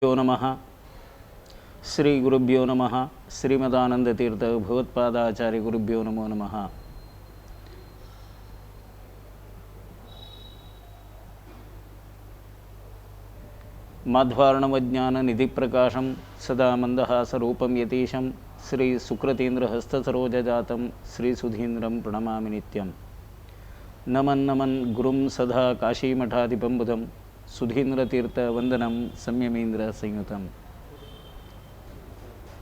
गुरुभ्यो नमः. श्री गुरुभ्यो नमः. श्रीमदानंदतीर्थ भगवत्पादाचार्य गुरुभ्यो नमो नमः. माध्वार्णवज्ञान निधि प्रकाशम सदा मंदहासरूपम यतीशं श्री सुकृतीन्द्र हस्तसरोजजातं श्री सुधीन्द्रं प्रणमामि नित्यं. नमन नमन गुरुं सदा काशीमठाधिपं बुधं सुधीन्द्रतीर्थवंदनं संयमेन्द्र संयुतं.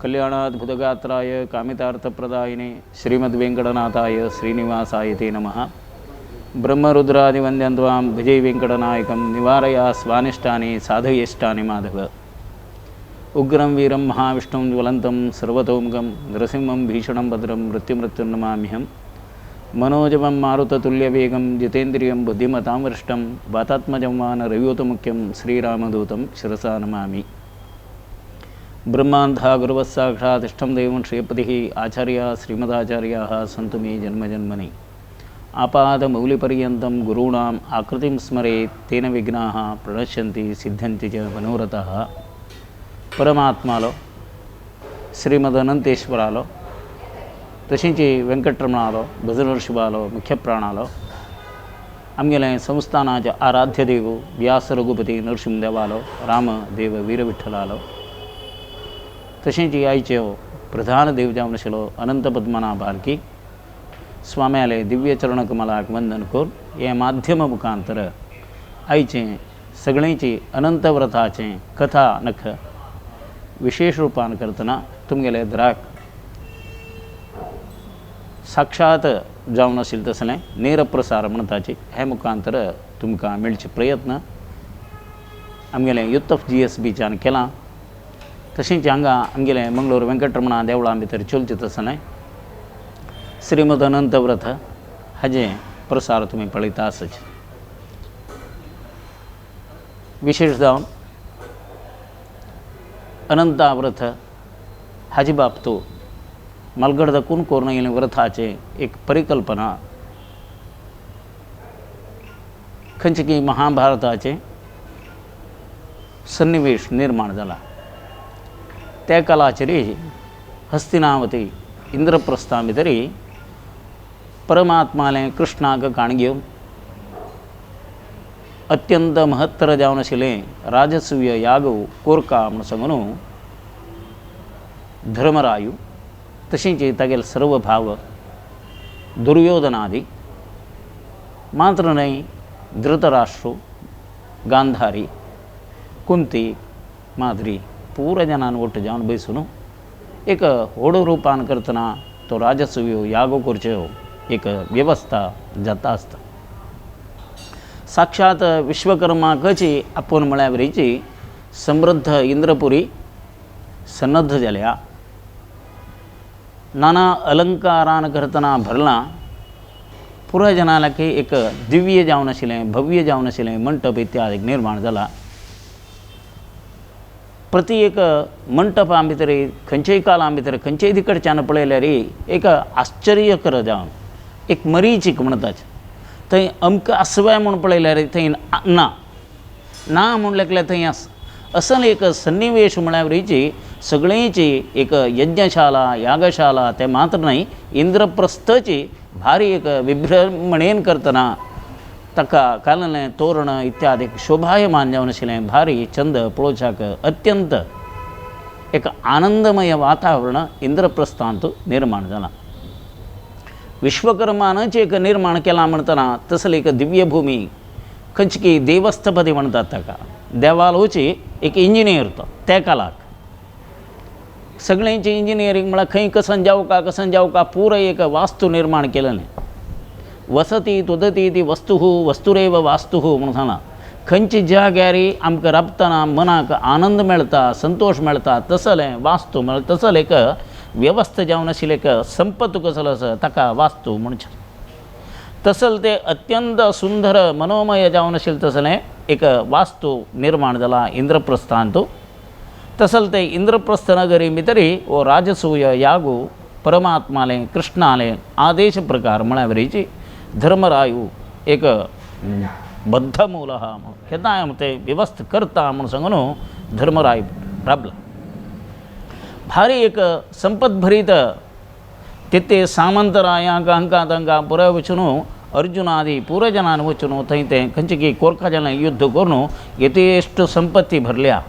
कल्याणाद्भुतगात्राय कामितार्थप्रदायिने श्रीमद्वेंकटनाथाय श्रीनिवासाय ते नमः. ब्रह्मरुद्रादिवन्द्यं त्वां भजे वेंकटनायकं निवारया स्वानिष्टानि साधयेष्टानि माधव. उग्रं वीरं महाविष्णुं ज्वलन्तं सर्वतोमुखं नृसिंहं भीषणं भद्रं मृत्युर्नमाम्यहं. मनोजवं मारुततुल्यवेगं जितेन्द्रियं बुद्धिमतां वरिष्ठं वातात्मजं वानरयूतमुख्यं श्रीरामदूतं शिरसा नमामि. ब्रह्मान्धा गुरुवस्साक्षात् इष्टं देवं श्रीपतिः आचार्याः श्रीमदाचार्याः सन्तु मे जन्मजन्मनि. आपादमौलिपर्यन्तं गुरूणाम् आकृतिं स्मरेत् तेन विघ्नाः प्रणश्यन्ति सिद्धन्ति च मनोरथाः. పరమాత్మలో శ్రీమద్ అనంతేశ్వరాలో तशींची वेंकटरमणालो भजनर्शिवालो मुख्य प्राणालो आमगेले संस्थानाचे आराध्य देव व्यास रघुपती नरसिंहदेवालो रामदेव वीरविठ्ठलालो तशींची आयच्यो प्रधान देव जावन आशिल्लो अनंत पद्मनाभालकी स्वाम्याले दिव्य चरणकमलाक वंदन करून हे माध्यम मुखांतर आयचे सगळ्यांची अनंत व्रताचे कथानक विशेष रूपान करतना तुमगेले दराक साक्षात जावन आशिल्लें तसलें नेरप्रसार म्हणटाची हे मुखांतर तुमकां मेळचे प्रयत्न आमगेलें युत्तफ GSBच्यान केलां. तशेंच हांगा आमगेलें मंगळूर वेंकटरमणा देवळां भितर चलचें तसलें श्रीमद अनंत व्रत हाजे प्रसार तुमी पळयता आसच. विशेष जावन अनंता व्रत हाजे बाबतो मलगडदकून कोरून येयल्लें व्रताचे एक परिकल्पना खंयचे की महाभारताचे सन्निवेश निर्माण जाला. त्या कालाचेरी हस्तिनावती इंद्रप्रस्था भितरी परमात्माले कृष्णाक काण घेवन अत्यंत महत्तर जावन आशिल्लें राजसूय याग कोरका म्हूण सांगून धर्मरायू तशींच तागेले सर्व भाव दुर्योधनादी मात्र न्हय धृतराष्ट्र गांधारी कुंती माद्री पूर जनान ಒಟ್ಟು जावन बैसून एक व्हड रूपान करतना तो राजसूय याग करच्यो एक व्यवस्था जाता आसता. साक्षात विश्वकर्माकची आपूण म्हळ्यार बरीची समृद्ध इंद्रपुरी सन्नद्ध जाल्या. नाना अलंकारान करतना भरला पुरा जनाला एक दिव्य जावन आशिल्लें भव्य जावन आशिल्लें मंटप इत्यादी निर्माण जाला. प्रति एक मंटपा भितर खंयच्याय काळा भितर खंयच्याय दिकडच्यान पळयल्यार एक आश्चर्यकर जावन एक मरीचीक म्हणटात थंय अमकें आसवाय म्हूण पळयल्यार थंय ना ना म्हणल्यार थंय आस असल एक सन्निवेश म्हळ्यार सगळींची एक यज्ञशाला यागशाला ते मात्र न्हय इंद्रप्रस्थची भारी एक विभ्रमणेन करतना ताका काललें तोरण इत्यादी शोभायमान जावन आशिल्लें भारी चंद पळोवच्याक अत्यंत एक आनंदमय वातावरण इंद्रप्रस्थांत निर्माण जालां. विश्वकर्मानच एक निर्माण केलां म्हणटना तसली एक दिव्य भूमी खंयची की देवस्थपती म्हणटात ताका देवालोची एक इंजिनियर तो त्या काळाक सगळ्यांची इंजिनियरींग म्हळ्यार खंय कसन जावका पुराय एक वास्तू निर्माण केलेलें. वसती तुदती ती वस्तुः वस्तुरेव वास्तुः म्हणून सांगलां. खंयची जाग्यार आमकां राबतना मनाक आनंद मेळटा संतोष मेळटा तसलें वास्तू म्हळ्यार तसलें एक व्यवस्था जावन आशिल्लें एक संपत कसलो आसा ताका वास्तू म्हणचे. तसलें ते अत्यंत सुंदर मनोमय जावन आशिल्लें तसलें एक वास्तू निर्माण जाला इंद्रप्रस्थांत. तसलें ते इंद्रप्रस्थ नगरी भितरी वो राजसूय यागू परमात्माले कृष्णाले आदेश प्रकार म्हळ्यार धर्मरायू एक बद्धमूल केदाय ते व्यवस्थ करता म्हणून सांगून धर्मराय राबला. भारी एक संपतभरीत तिथे सामंतरायांक हंका तंका पुरा वचून अर्जुनादी पुरजनान वचून थंय ते खंयची कोरका जन युद्ध करून यथेष्ट संपत्ती भरल्या.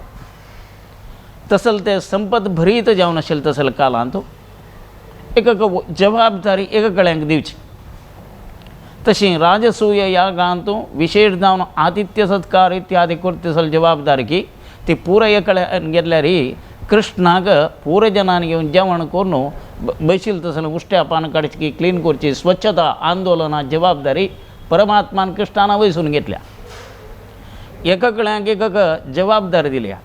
तसल ते संपत भरीत जावन आशिल्लें तसल कालांत एक जबाबदारी एका कडेन दिवची. तशी राजसूय यागांत विशेष जावन आतिथ्य सत्कार इत्यादी करतसल जबाबदारी की ती पुराय कडेन गेल्यार कृष्णाक पुरजनान घेवन जेवण करून बशील तसल उश्ट्या पान काडची क्लीन करची स्वच्छता आंदोलना जबाबदारी परमात्मान कृष्णान वयसून घेतल्या. एका कडेन एक जबाबदारी दिल्या.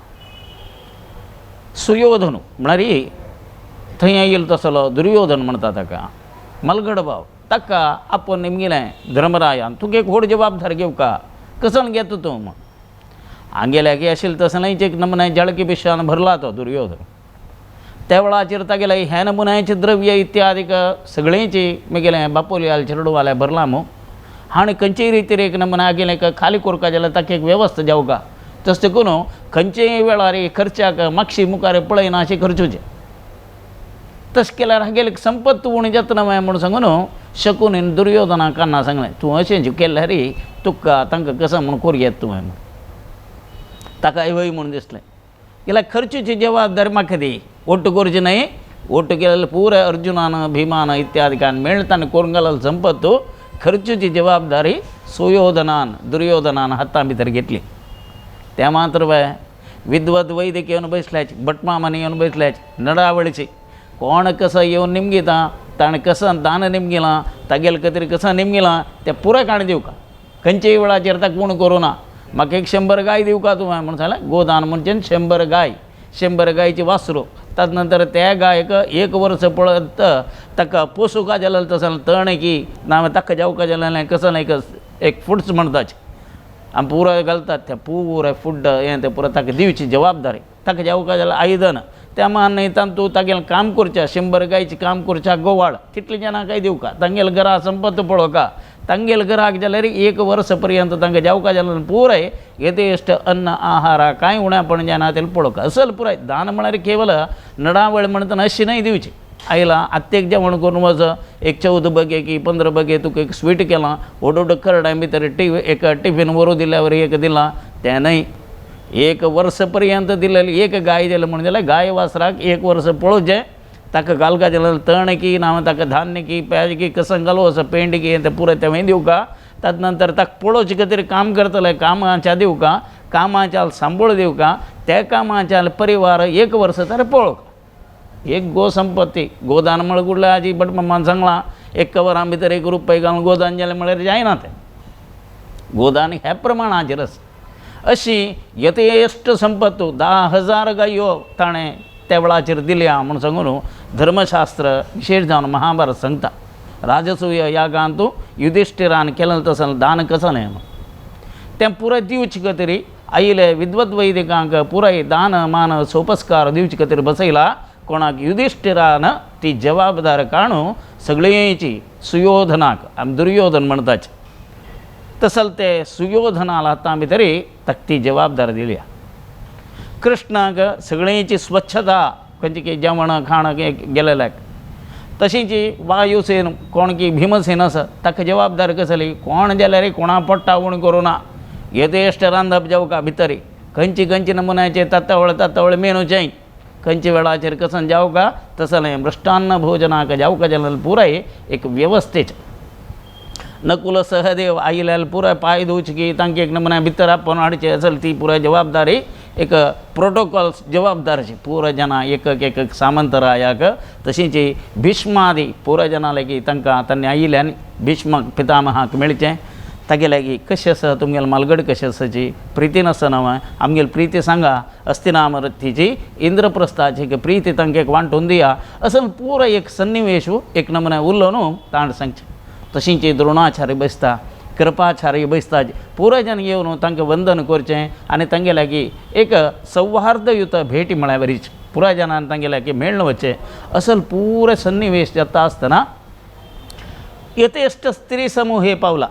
सुयोधन म्हळ्यार थंय येयलो तसलो दुर्योधन म्हणटा ताका मलगड भाव ताका आपोवन नेमगेलें धर्मरायान तुका एक व्हड जबाबदारी घेवका कसन घेता तूं. हांगेल्या की आशिल्लें तसलेंच एक नमुने जळकी पिश्यान भरला तो दुर्योधन. त्या वेळाचेर तागेलें हे नमुन्याचें द्रव्य इत्यादीक सगळींची म्हगेलें बापोलियाल चेडवाल्या भरला मू. हाणें खंयचेय रितीर एक नमुना गेलें खाली कोरका जाल्यार ताका एक वेवस्था जावका. तशें करून खंयचेय वेळार खर्चाक मागशी मुखार पळयना अशें खर्चुचें. तशें केल्यार हागेले संपत्त उणी जातना म्हणून सांगून शकुनीन दुर्योधनाक कान्ना सांगलें तूं अशें केल्यार तुका तांकां कसं म्हूण कोर येता तुवें म्हूण. ताका वय म्हूण दिसलें जाल्यार खर्चुची जबाबदारी म्हाका दी. ओट्ट करची न्हय. ओट्ट केल्यार पुराय अर्जुनान भीमान इत्यादिकान मेळताना करून घालल संपत्त खर्चुची जबाबदारी सुयोधनान दुर्योधनान हातां भितर घेतली. त्या मात्र विद्वत वैद्यक येवन बसल्याच भटमामानी येवन बसल्याच नडावळीची कोण कसं येवन निमगिता ताणें कसं दान निमगिलां तागेले खातीर कसं निमगिलां तें पुराय काणी दिवका. खंयच्याय वेळाचेर ताका पूण करुना. म्हाका एक 100 गाय दिवका तुवें म्हणून सांगलें. गोदान म्हणजे 100 गाय 100 गायची वासरू. ताजे नंतर त्या गायक 1 वर्स पळत ताका पोसूका जाल्यार तसं तणकी ना ताका जावका जाल्यार कसं एक फुड्स म्हणटाच आमी पुराय घालतात त्या पुराय फुड्ड हें तें पुराय ताका दिवची जबाबदारी. ताका जावका जाल्यार आयदन त्या मानयतान तूं तागेलें काम करचें 100 गायचें काम करचें गोवाळ कितले जाणांकाय दिवका. तांगेले घरा संपत्त पळोवका. तांगेले घराक जाल्यार 1 वर्स पर्यंत तांकां जावका जाल्यार पुराय यथेश्ट अन्न आहारा कांय उण्यापण जायना तें पळोवका. असल पुराय दान म्हळ्यार केवल नडावळ म्हणटना अशी न्हय दिवची. आयला आत्तेक जेवण करून वच एक 14 बगे की 15 बगे तुका एक स्वीट केलां व्हड करड्या भितर एक टिफीन व्हरून दिल्यावर एक दिलां तें न्हय. 1 वर्स पर्यंत दिलेली एक गाय दिली म्हणून जाल्यार गाय वासराक 1 वर्स पळोवचें. ताका घालका जाल्यार तण की ना ताका धान्य की पेज की कसं घालूं असं पेंड की तें पुराय तें दिवका. ताजे नंतर ताका पळोवचे खातीर काम करतले कामाच्या दिवका. कामाच्या सांबाळ दिवका. त्या कामाच्या परिवार 1 वर्स तर पळोवका. एक गो संपत्ती गोदान म्हळ्यार कुठल्या हाजी भटमामान सांगलां 1 कवरां भितर 1 रुपया घालून गोदान जालें म्हळ्यार जायना तें. गोदान ह्या प्रमाणाचेर आसा. अशी यथेश्ट संपत्त 10,000 गायो ताणें त्या वेळाचेर दिल्या म्हणून सांगून धर्मशास्त्र विशेष जावन महाभारत सांगता. राजसूय यागांत युधिष्ठिरान केलें तसं दान कसं न्हय तें पुराय दिवचे खातीर आयिल्ले विद्वत वैदिकांक पुराय दान मान सोपस्कार दिवचे खातीर बसयला. कोणाक युधिष्ठिरान ती जबाबदार काणू सगळींची सुयोधनाक आमी दुर्योधन म्हणटाच तसल ते सुयोधनाला हातां भितर ताका ती जबाबदार दिल्या. कृष्णाक सगळींची स्वच्छता खंयची जेवण खाण गेलेल्याक तशींच वायुसेन कोण की भीमसेन आसा ताका जबाबदार कसली कोण जाल्यार कोणा पडटा उणी करुना. यथेश्ट रांदप जावका भितर खंयची नमुन्याचे तातवळ मेनूचें खंयचे वेळाचेर कसन जावका तसलें मृष्टान्न भोजनाक जावका जाल्यार पुराय एक व्यवस्थेचें. नकुल सहदेव आयल्यार पुराय पांय धुवचे की तांकां एक नमुन्या भितर आपोवन हाडचें आसली ती पुराय जबाबदारी एक प्रोटोकॉल्स जबाबदारची पुराय जाणां एक सामंतरायाक. तशींच भीष्मादी पुराय जाणां लेगीत तांकां तांणी आयिल्ल्यान भीष्मक पितामहाक मेळचें. तागे लागीं कशें आसा तुमगेले मालगड कशें आसाची प्रितीन आसा नवं आमगेली प्रिती सांगा अस्तिनामरथीची इंद्रप्रस्थाची प्रिती तांकां एक वांटून दिया. असल पुराय एक सन्निवेश एक नमुने उरलो न्हू ताण सांगचें. तशींच द्रोणाचार्य बसता कृपाचार्य बसता पुराय जन येवन तांकां वंदन करचें आनी तांगे लागीं एक सौहार्दयुत भेटी म्हळ्यार बरीच पुराय जनान तांगे लागीं मेळून वचचें. असल पुराय सन्निवेश जाता आसतना यथेश्ट स्त्री समूह हे पावला.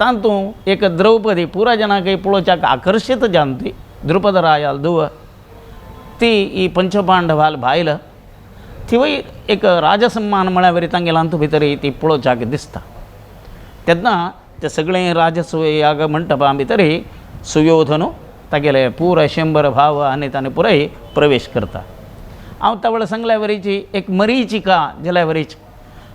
तातूंत एक द्रौपदी पुराय जनांक पळोवच्याक आकर्शीत जावन ती द्रुपद रायाल धुव ती ही पंचपांडवाल भायलं थिवय एक राजसन्मान म्हळ्या वरी तांगेला अंतू भितर ती पळोवच्याक दिसता तेन्ना ते सगळे राजसूयाग मंटपा भितर सुयोधन तागेले पुराय 100 भाव आनी ताणें पुराय प्रवेश करता हांव त्या वेळा सांगल्या वरीची एक मरीचिका जाल्या वरीची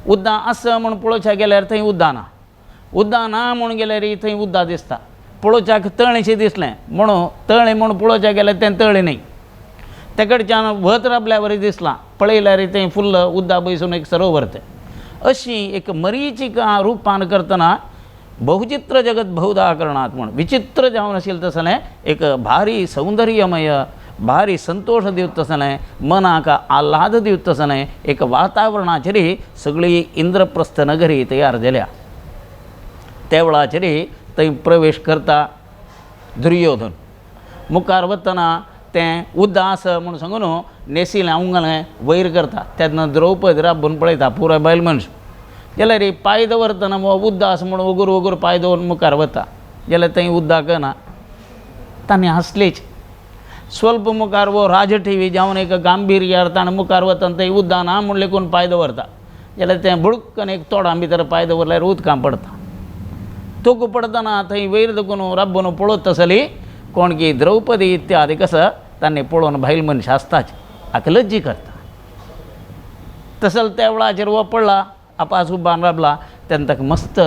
उद्दां आसा म्हूण पळोवच्या गेल्यार थंय उद्दां ना म्हूण गेल्यार थंय उद्दां दिसता पळोवच्याक तळेशें दिसलें म्हणून तळें म्हूण पळोवच्या गेल्यार तें तळें न्ही ते कडच्यान वत राबल्या वरी दिसलां पळयल्यार थंय फुल्ल उद्दां बसून एक सरोवर तें अशी एक मरीचिका रूपान करतना बहुचित्र जगत बहुधा करणात म्हूण विचित्र जावन आशिल्लें तसलें एक भारी सौंदर्यमय भारी संतोष दिवत तसलें मनाक आल्हाद दिवत तसलें एक वातावरणाचेर सगळी इंद्रप्रस्थ नगरी तयार जाल्या त्या वेळाचेर थंय प्रवेश करता दुर्योधन मुखार वतना तें उद्दां आसा म्हूण सांगून नेसिलें आंवगलें वयर करता तेन्ना द्रौपदी राबून पळयता पुराय बायल मनीस जाल्यार पांय दवरतना उद्दां आसा म्हूण वगूर वगूर पांय दवरून मुखार वता जाल्यार थंय उद्दां करना ताणें हांसलेच स्वल्प मुखार वो राजठेवी जावन एक गांभीर्यार ताणें मुखार वतना थंय उद्दां ना म्हूण लेकून पांय दवरता जाल्यार तें बुडक्कन एक तोडां भितर पांय दवरल्यार उदकां पडता तूक पडतना थंय वयर देखून राबून पळोवत आसली कोण की द्रौपदी इत्यादी कसं ताणें पळोवन बायल मनीस हांसताच हाका लज्जी करता तसल त्या वेळाचेर वो पडला आपास उबान राबला तेन्ना ताका मस्त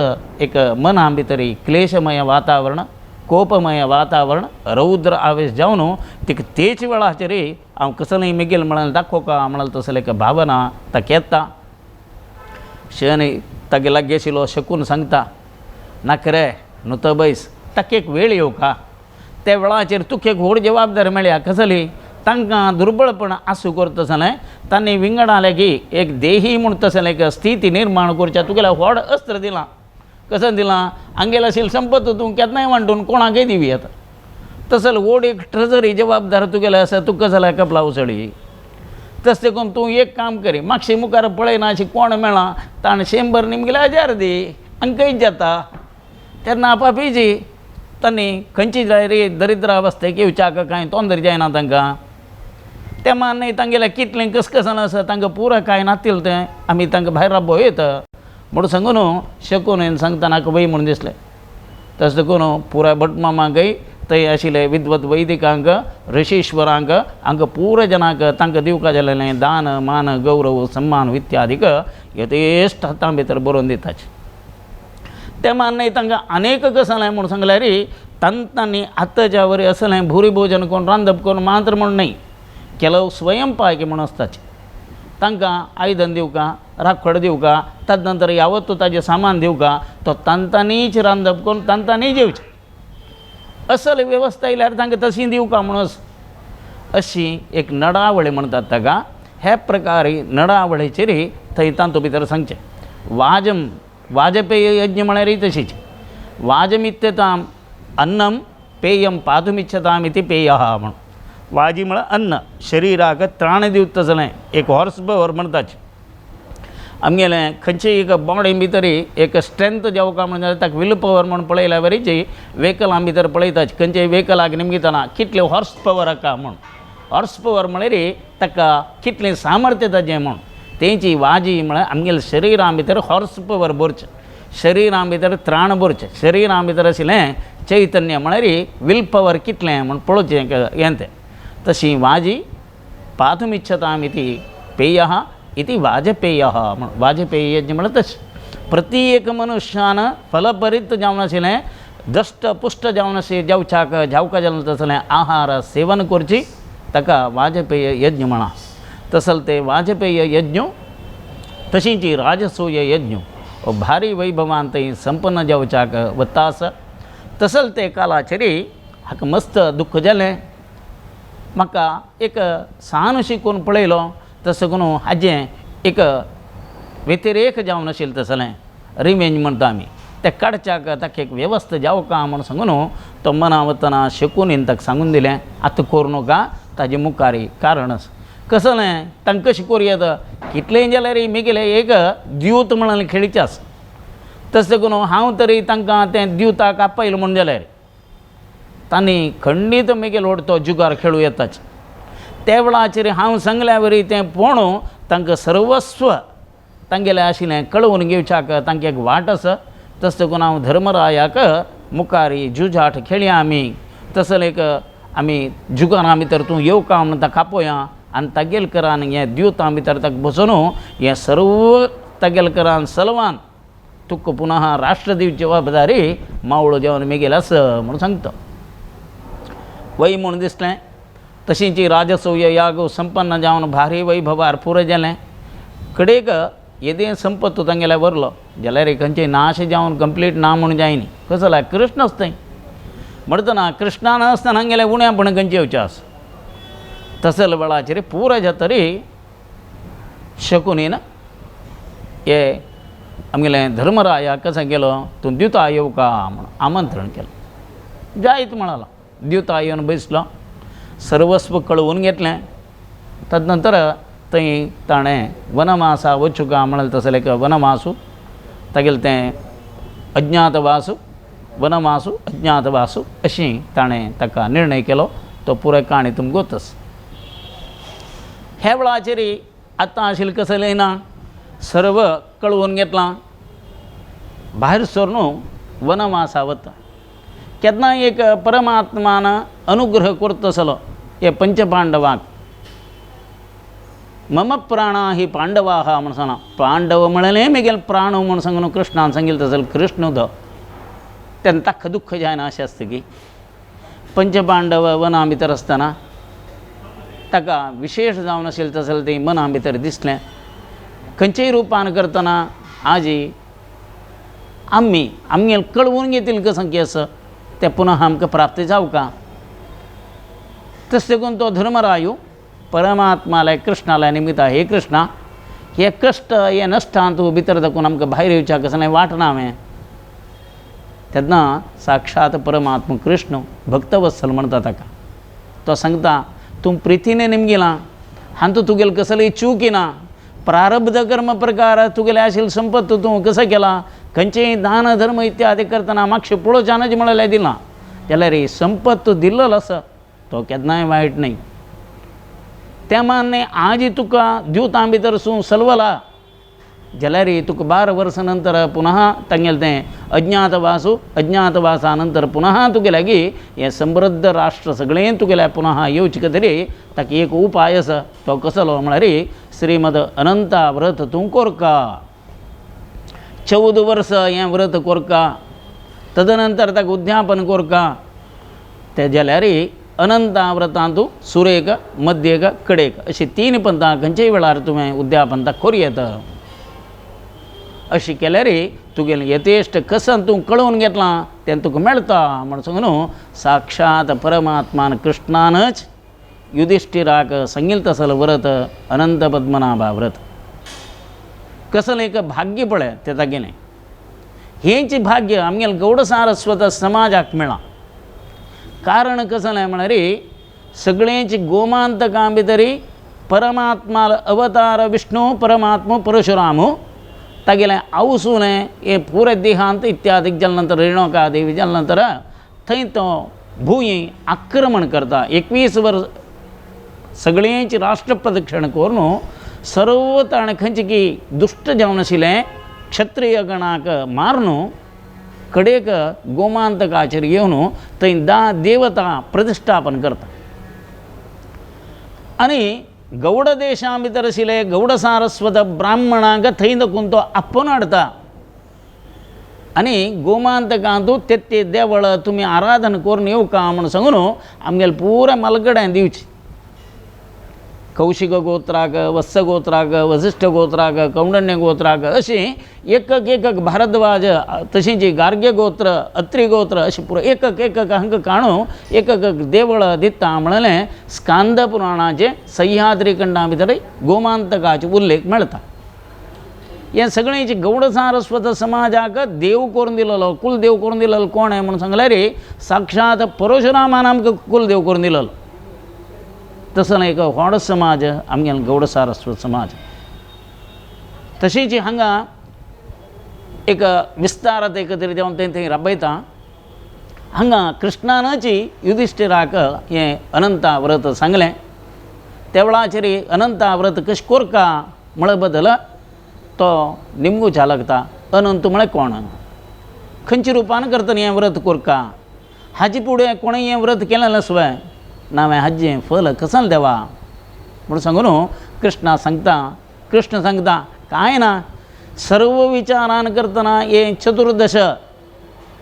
एक मना भितर क्लेशमय वातावरण कोपमय वातावरण रौद्र आवेश जावन तिका तेच वेळाचेर हांव कसलेंय मिगेल म्हणाल दाखोवका म्हणाल तसलें एक भावना ताका येता शनी तागे लागीं आशिल्लो शकून सांगता नाका रे न्हू बैस ताका एक वेळ येवका त्या वेळाचेर तुका एक व्हड जबाबदारी मेळ्ळ्या कसली तांकां दुर्बळपण आसूं करता तसलें तांणी विंगडा लेगीत एक देही म्हूण तसलें एक स्थिती निर्माण करच्या तुगेल्या व्हड अस्त्र दिलां कसं दिलां आंगेल आशिल्ली संपत तूं केन्नाय वांटून कोणाकय दिवी येता तसले व्हड एक ट्रेजरी जबाबदार तुगेले आसा तुका जाल्यार कपला उसळी तशें करून तूं एक काम करी मातशें मुखार पळयना अशी कोण मेळ्ळा ताणें 100 निमगेल्या 1000 दी अंकय जाता तेन्ना आपापीची तांणी खंयची रे दरिद्र अवस्थेक येवच्याक कांय तोंदर जायना तांकां ते मान्य तांगेल्या कितलें कसकसान आसा तांकां पुरो कांय नातिल्लें तें आमी तांकां भायर राबोयत म्हूण सांगून शकून सांगता नाका वय म्हूण दिसलें तशें करून पुराय भटमामाकय थंय आशिल्ले विद्वत वैदिकांक ऋषीश्वरांक हांकां पुरो जनांक तांकां दिवका जाल्लें दान मान गौरव सम्मान इत्यादीक यथेश्ट हातां भितर बरोवन दिताचे ते मान्य तांकां अनेक कसलें म्हूण सांगल्यार तांतांनी आतांच्या वरी असलें भुरी भोजन करून रांदप करून मात्र म्हूण न्ही केलो स्वयंपाक म्हूण आसताचे तांकां आयदन दिवका राखड दिवका ताजे नंतर यावत्तू ताजें सामान दिवका तो तांतांनीच रांदप करून तांतांनी जेवचें असल वेवस्था येयल्यार तांकां तशी दिवका म्हणून अशी एक नडावळी म्हणटात ताका हे प्रकारे नडावळेचेर थंय तांतू भितर सांगचें वाजपेय यज्ञ म्हळ्यार तशीच वाजमित्यताम अन्नम पेयम पातुमिच्छताम इति पेयः म्हण वाजी म्हळ्यार अन्न शरिराक त्राण दिवता तसलें एक हॉर्स पावर म्हणटाचे आमगेलें खंयचेय एक बॉडी भितर एक स्ट्रेंथ जेवका म्हणजे ताका विल पावर म्हणून पळयल्या वरीची व्हेकलां भितर पळयताचे खंयच्याय व्हेकलाक निमगितना कितले हॉर्स पावर आसा म्हूण हॉर्स पावर म्हळ्यार ताका कितलें सामर्थ्य ताजें म्हूण तेंची वाजी म्हळ्यार आमगेल्या शरिरां भितर हॉर्स पावर भरचें शरिरां भितर त्राण भरचें शरिरां भितर आशिल्लें चैतन्य म्हळ्यार विल पावर कितलें म्हूण पळोवचें हें तें तशी वाजी पातुमिच्छताम इति पेयः इति वाजपेयः म्हण वाजपेय यज्ञ म्हळ्यार तशें प्रति एक मनुश्यान फलपरीत जावन आशिल्लें दष्ट पुष्ट जावन अशें जेवच्याक जावका जालें तसलें आहार सेवन करची ताका वाजपेय यज्ञ म्हणा तसलें तें वाजपेय यज्ञ तशींच राजसूय यज्ञ भारी वैभवान थंय संपन्न जावच्याक वता आसा तसलें ते कालाचेर हाका मस्त दुख्ख जालें म्हाका एक सान शिकून पळयलो तसो करून हाजें एक व्यतिरेक जावन आशिल्लें तसलें रिवेंज म्हणटा आमी तें काडच्याक ताका एक वेवस्था जावका म्हूण सांगून तो मना वतना शकून ताका सांगून दिलें आतां करूं नाका ताजे मुखारी कारण आसा कसलें तांकां कशें करूं येता कितलेंय जाल्यार मेगेलें एक द्यूत म्हणून खेळचें आसा तशें करून हांव तरी तांकां तें द्यूताक आपयलें म्हूण जाल्यार तांणी खंडीत मेगेल व्हड तो जुगार खेळूं येताच त्या वेळाचेर हांव सांगल्या वरी तें पळोवन तांकां सर्वस्व तांगेलें आशिल्लें कळोवन घेवच्याक तांकां एक वाट आसा. तसो करून हांव धर्मरायाक मुखारी झुजाट खेळया आमी. तसो एक आमी जुगारां भितर तूं येवका म्हणून ताका आपया आनी तागेलकरान हें द्युतां भितर ताका बसोवन हें सर्व तागेलकरान सलवान तुका पुनः राष्ट्र दिवची जबाबदारी मावळो देंवन मेगेल आसा म्हणून सांगता. वय म्हूण दिसलें. तशींच राजसूय याग संपन्न जावन भारी वैभवार पुरो जालें. कडेक येदें संपत्त तांगेल्या व्हरलो जाल्यार खंयचें नाश जावन कंप्लीट ना म्हूण जायनी. कसो जाल्यार कृष्ण आसा थंय म्हणटना कृष्णा नासतना हांगेलें उण्यापण खंयचें येवचें आसा. तसले वेळाचेर पुरो जातरी शकुनीन हे आमगेलें धर्मरायाक कसा गेलो तूं द्युता येवका म्हूण आमंत्रण केलें. जायत म्हणालो. द्युता येवन बसलो. सर्वस्व कळवून घेतलें. तदनंतर थंय ताणें वनवासा वचुका म्हणाल तसलें एक वनवासू तागेलें तें अज्ञातवासू वनवासू अज्ञातवासू अशी ताणें ताका निर्णय केलो. तो पुराय काणी तुमकां गोतस. ह्या वेळाचेर आतां आशिल्लें कसलें ना. सर्व कळवून घेतलां. भायर सरून वनवासा वता. केन्नाय एक परमात्मान अनुग्रह करतसलो हे पंचपांडवांक. मम प्राणा ही पांडवाः म्हणून सांगना. पांडव म्हणलें मेगेल प्राण म्हणून सांगून कृष्णान सांगितलें तसलें कृष्ण द तेन्ना ताका दुख्ख जायना अशें आसता की पंचपांडव वना भितर आसतना ताका विशेश जावन आशिल्लें तसलें तें मना भितर दिसलें. खंयचेय रुपान करतना आजी आमगेल कळवून घेतील कसं की आसा तें पुनः आमकां प्राप्त जावका. तशें करून तो धर्मरायू परमात्मालय कृष्णालय निमित्ता हे कृष्णा हे कश्ट हे नश्टां तूं भितर दाखोवन आमकां भायर येवच्या कसलें वाटना हांवें. तेन्ना साक्षात परमात्मा कृष्ण भक्तवत्सल म्हणटा ताका. तो सांगता तूं प्रितीने निमगेलां हातूंत तुगेलें कसलीय चूक ना. प्रारब्ध कर्म प्रकार तुगेलें आशिल्लें संपत्त तूं कसो केला. खंयचेय दान धर्म इत्यादी करतना मातशें पळोवच्यानच म्हणलें दिलां जाल्यार ही संपत्त दिल्लो आसा तो केन्नाय वायट न्हय. त्या मान्ने आज तुका द्युतां भितर सलवला जाल्यार तुका 12 वर्सां नंतर पुनः तांगेलें तें अज्ञातवासा नंतर पुनः तुगे लागीं हें समृद्ध राष्ट्र सगळें तुगेल्या पुनः येवचें तरी ताका एक उपाय आसा. तो कसलो म्हळ्यार श्रीमद अनंता व्रत तूं कोरका. 14 वर्सां हें व्रत कोरका. तदनंतर ताका उद्यापन कोरका. ते जाल्यार अनंता व्रतां तूं सुरेक मध्येक कडेक अशीं 3 पंथां खंयचेय वेळार तुवें उद्यापन ताका करूं येता. अशी केल्यार तुगेलें यथेश्ट कसन तूं कळोवन घेतलां तें तुका मेळटा म्हण सांगून साक्षात परमात्मान कृष्णानच युधिष्ठिराक सांगिल्लें तसलें व्रत अनंत पद्मनाभा व्रत. कसलें एक भाग्य पळय तें तागेलें. हेंच भाग्य आमगेलें गौड सारस्वत समाजाक मेळ्ळां. कारण कसलें म्हळ्यार सगळेंच गोमांतकां भितर परमात्मा अवतार विष्णू परमात्मा परशुराम तागेलें आवसून हे पुरे देहांत इत्यादी जाले नंतर रेणुका देवी जाले नंतर थंय तो भूंय आक्रमण करता. 21 वर्स सगळेंच राष्ट्र प्रदक्षिण करून सर्व ताणें खंयचें की दुश्ट जावन आशिल्लें क्षत्रिय गणाक मारून कडेक गोमांतकाचेर येवन थंय देवता प्रतिश्ठापन करता. आनी गौड देशां भितर आशिल्ले गौड सारस्वत ब्राह्मणांक थंय दाखोवन तो आपोवन हाडटा. आनी गोमांतकांतू ते देवळ तुमी आराधन करून येवका म्हूण सांगून आमगेलें पुराय मलगड्यां दिवची. कौशिक गोत्राक वत्स गोत्राक वसिश्ठ गोत्राक कौंडण्य गोत्राक अशीं एकक भारद्वाज तशींच गार्ग्य गोत्र अत्री गोत्र अशीं पुरो एकक हांकां काणून एकक देवळ दिता म्हणलें स्कांद पुराणाचे सह्याद्री खंडा भितर गोमांतकाचे उल्लेख मेळटा. हें सगळेंच गौड सारस्वत समाजाक देव करून दिलेलो कुलदेव करून दिलेलो कोण आहे म्हणून सांगल्यार साक्षात परशुरामान आमकां कुलदेव करून दिलेलो. तसो एक व्हड समाज आमगेलो गौड सारस्वत समाज. तशींच हांगा एक विस्तारांत एकत्रीत जावन थंय राबयता. हांगा कृष्णानच युधिष्ठिराक हें अनंता व्रत सांगलें. तेवळाचेरी अनंता व्रत कश कोरका म्हळे बदल तो निमगू चालकता अनंत म्हळे कोण खंयच्या रुपान करता हें व्रत कोरका हाजे फुडें कोणें हें व्रत केलें नसवय नावें हाजें फल कसाल देवा म्हणून सांगून कृष्णा सांगता कृष्ण सांगता कांय ना सर्व विचारान करतना हे चतुर्दश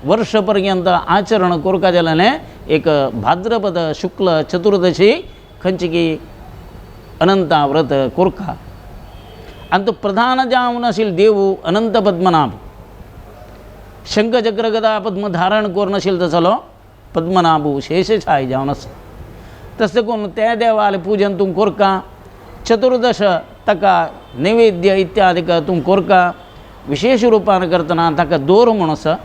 वर्ष पर्यंत आचरण कोरका जाल्याने एक भाद्रपद शुक्ल चतुर्दशी खंयची की अनंता व्रत कोरका आनी तो प्रधान जावन आशिल्लो देव अनंत पद्मनाभ शंख चक्र गदा पद्म धारण करून आशिल्लो तसलो पद्मनाभू शेषशायी जावन आसा तशें करून त्या देवाले पूजन तूं कोरका चतुर्दश ताका नैवेद्य इत्यादीक तूं कोरका विशेष रुपान करतना ताका दोर म्हूण आसा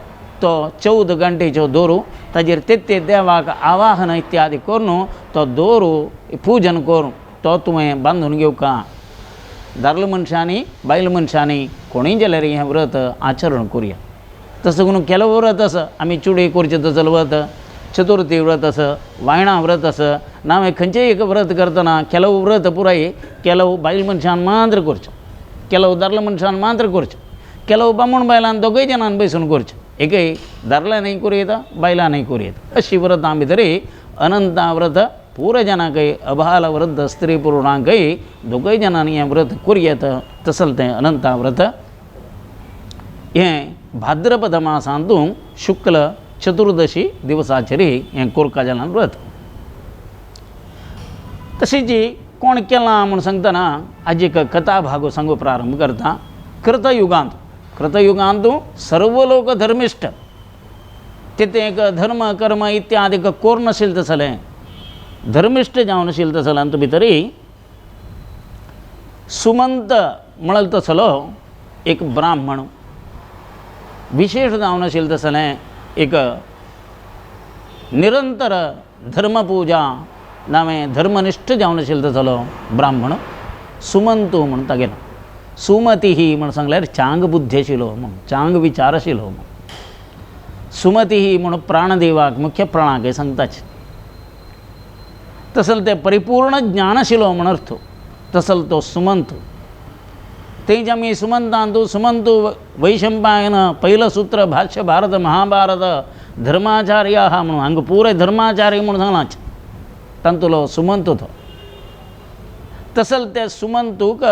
तो 14 घंटेचो दोरू ताजेर ते देवाक आवाहन इत्यादी करून तो दोरू पूजन करून तो तुवें बांदून घेवका दादले मनशांनी बायल मनशांनी कोणीय जाल्यार हें व्रत आचरण करुया तसं करून केलो व्रत आसा आमी चुडी करचें तसलें व्रत चतुर्थी व्रत आसा वायणां व्रत आसा नावें खंयचेंय एक व्रत करतना केलो व्रत पुराय केलो बायल मनशान मात्र करचो केलो दादले मनशान मात्र करचो केलो बामण बायलान दोगूय जाणान बसून करचें एकय दादल्यांनय करूं येता बायलांनय करूं येता अशीं व्रतां भितरी अनंता व्रत पूर जनाकय अबाल वृद्ध स्त्री पुरुणांकय दोगूय जाणांनी हें व्रत करूं येता तसलें तें अनंता व्रत हें भाद्रपद मासांतूं शुक्ल चतुर्दशी दिवसाचेरी हें कोरका जालां व्रत तशीच कोण केलां म्हूण सांगतना हाजी एक कथा भागो सांगू प्रारंभ करता कृतयुगांत सर्व लोक धर्मिष्ठ तिथे एक धर्म कर्म इत्यादी कोर नाशिल्लें तसलें धर्मिष्ठ जावन आशिल्लें तसलें आनी भितरी सुमंत म्हणल तसलो एक ब्राह्मण विशेष जावन आशिल्लें तसलें एक निरंतर धर्मपूजा नावें धर्मनिश्ठ जावन आशिल्लो तसलो ब्राह्मण सुमंतू म्हणून तागेलो सुमती ही म्हण सांगल्यार चांग बुद्धी आशिल्लो म्हूण चांग विचार आशिल्लो म्हूण सुमती ही म्हूण प्राणदेवाक मुख्य प्राणाक सांगताचे तसले ते परिपूर्ण ज्ञान आशिल्लो म्हूण अर्थ तसलो तो सुमंत तेंच आमी सुमंतांतू सुमंतू वैशंपायन पयलं सूत्र भाष्य भारत महाभारत धर्माचार्य आहा म्हणून हांगा पुरे धर्माचार्य म्हणून सांगलाच तांतुलो सुमंत तो तसले ते सुमंतूक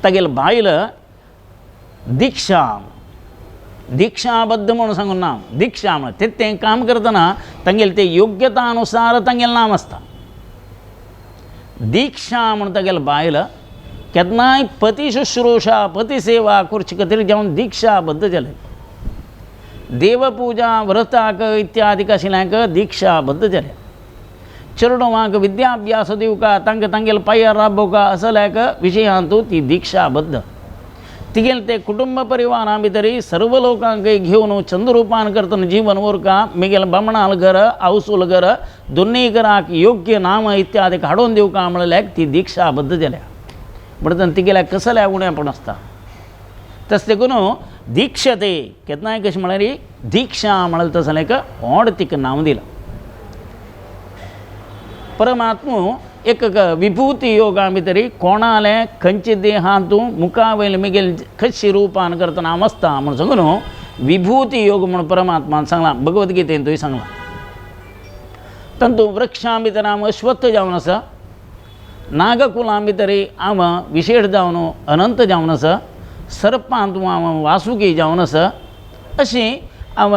तागेल बायल दीक्षाबद्ध म्हणून सांगून नांव दीक्षा म्हण तें काम करतना तांगेल ते योग्यता अनुसार तांगेल नांव आसता दीक्षा म्हणून तागेल बायल केन्नाय पती शुश्रूषा पती सेवा करचे खातीर जावन दीक्षाबद्ध जाले देवपूजा व्रताक इत्यादीक आशिल्ल्यांक दीक्षाबद्ध जाले चेडवांक विद्याभ्यास दिवका तांकां तांगेल पांयार राबोवका असल्याक विशयांतू ती दीक्षाबद्ध तिगेल ते कुटुंब परिवारा भितरी सर्व लोकांक घेवन चंद्रुपान करतना जीवन उरका मिगेल बामणाल घर आवसूल घर दोनूय घराक योग्य नाम इत्यादीक हाडून दिवका म्हणल्याक ती दीक्षाबद्ध जाल्या म्हणटना तिगेल्या कसल्या उणेपण आसता तशें करून दीक्षते केन्नाय कशें म्हळ्यार दीक्षा म्हळ्यार तसलें एक व्हड तिका नांव दिलां परमात्मो एक विभूती योगा भितरी कोणाले खंयचे देहांतू मुखा वयले मिगेल खंयची रुपान करता नाम आसता म्हूण सांगून विभूती योग म्हणून परमात्मान सांगला भगवद्गीतेंतूय सांगला तातूंत वृक्षां भितर हांव अश्वत्थ जावन आसा नागकुलां भितरी हांव विशेष जावन अनंत जावन आसा सर्पांत हांव वासुकी जावन आसा अशी हांव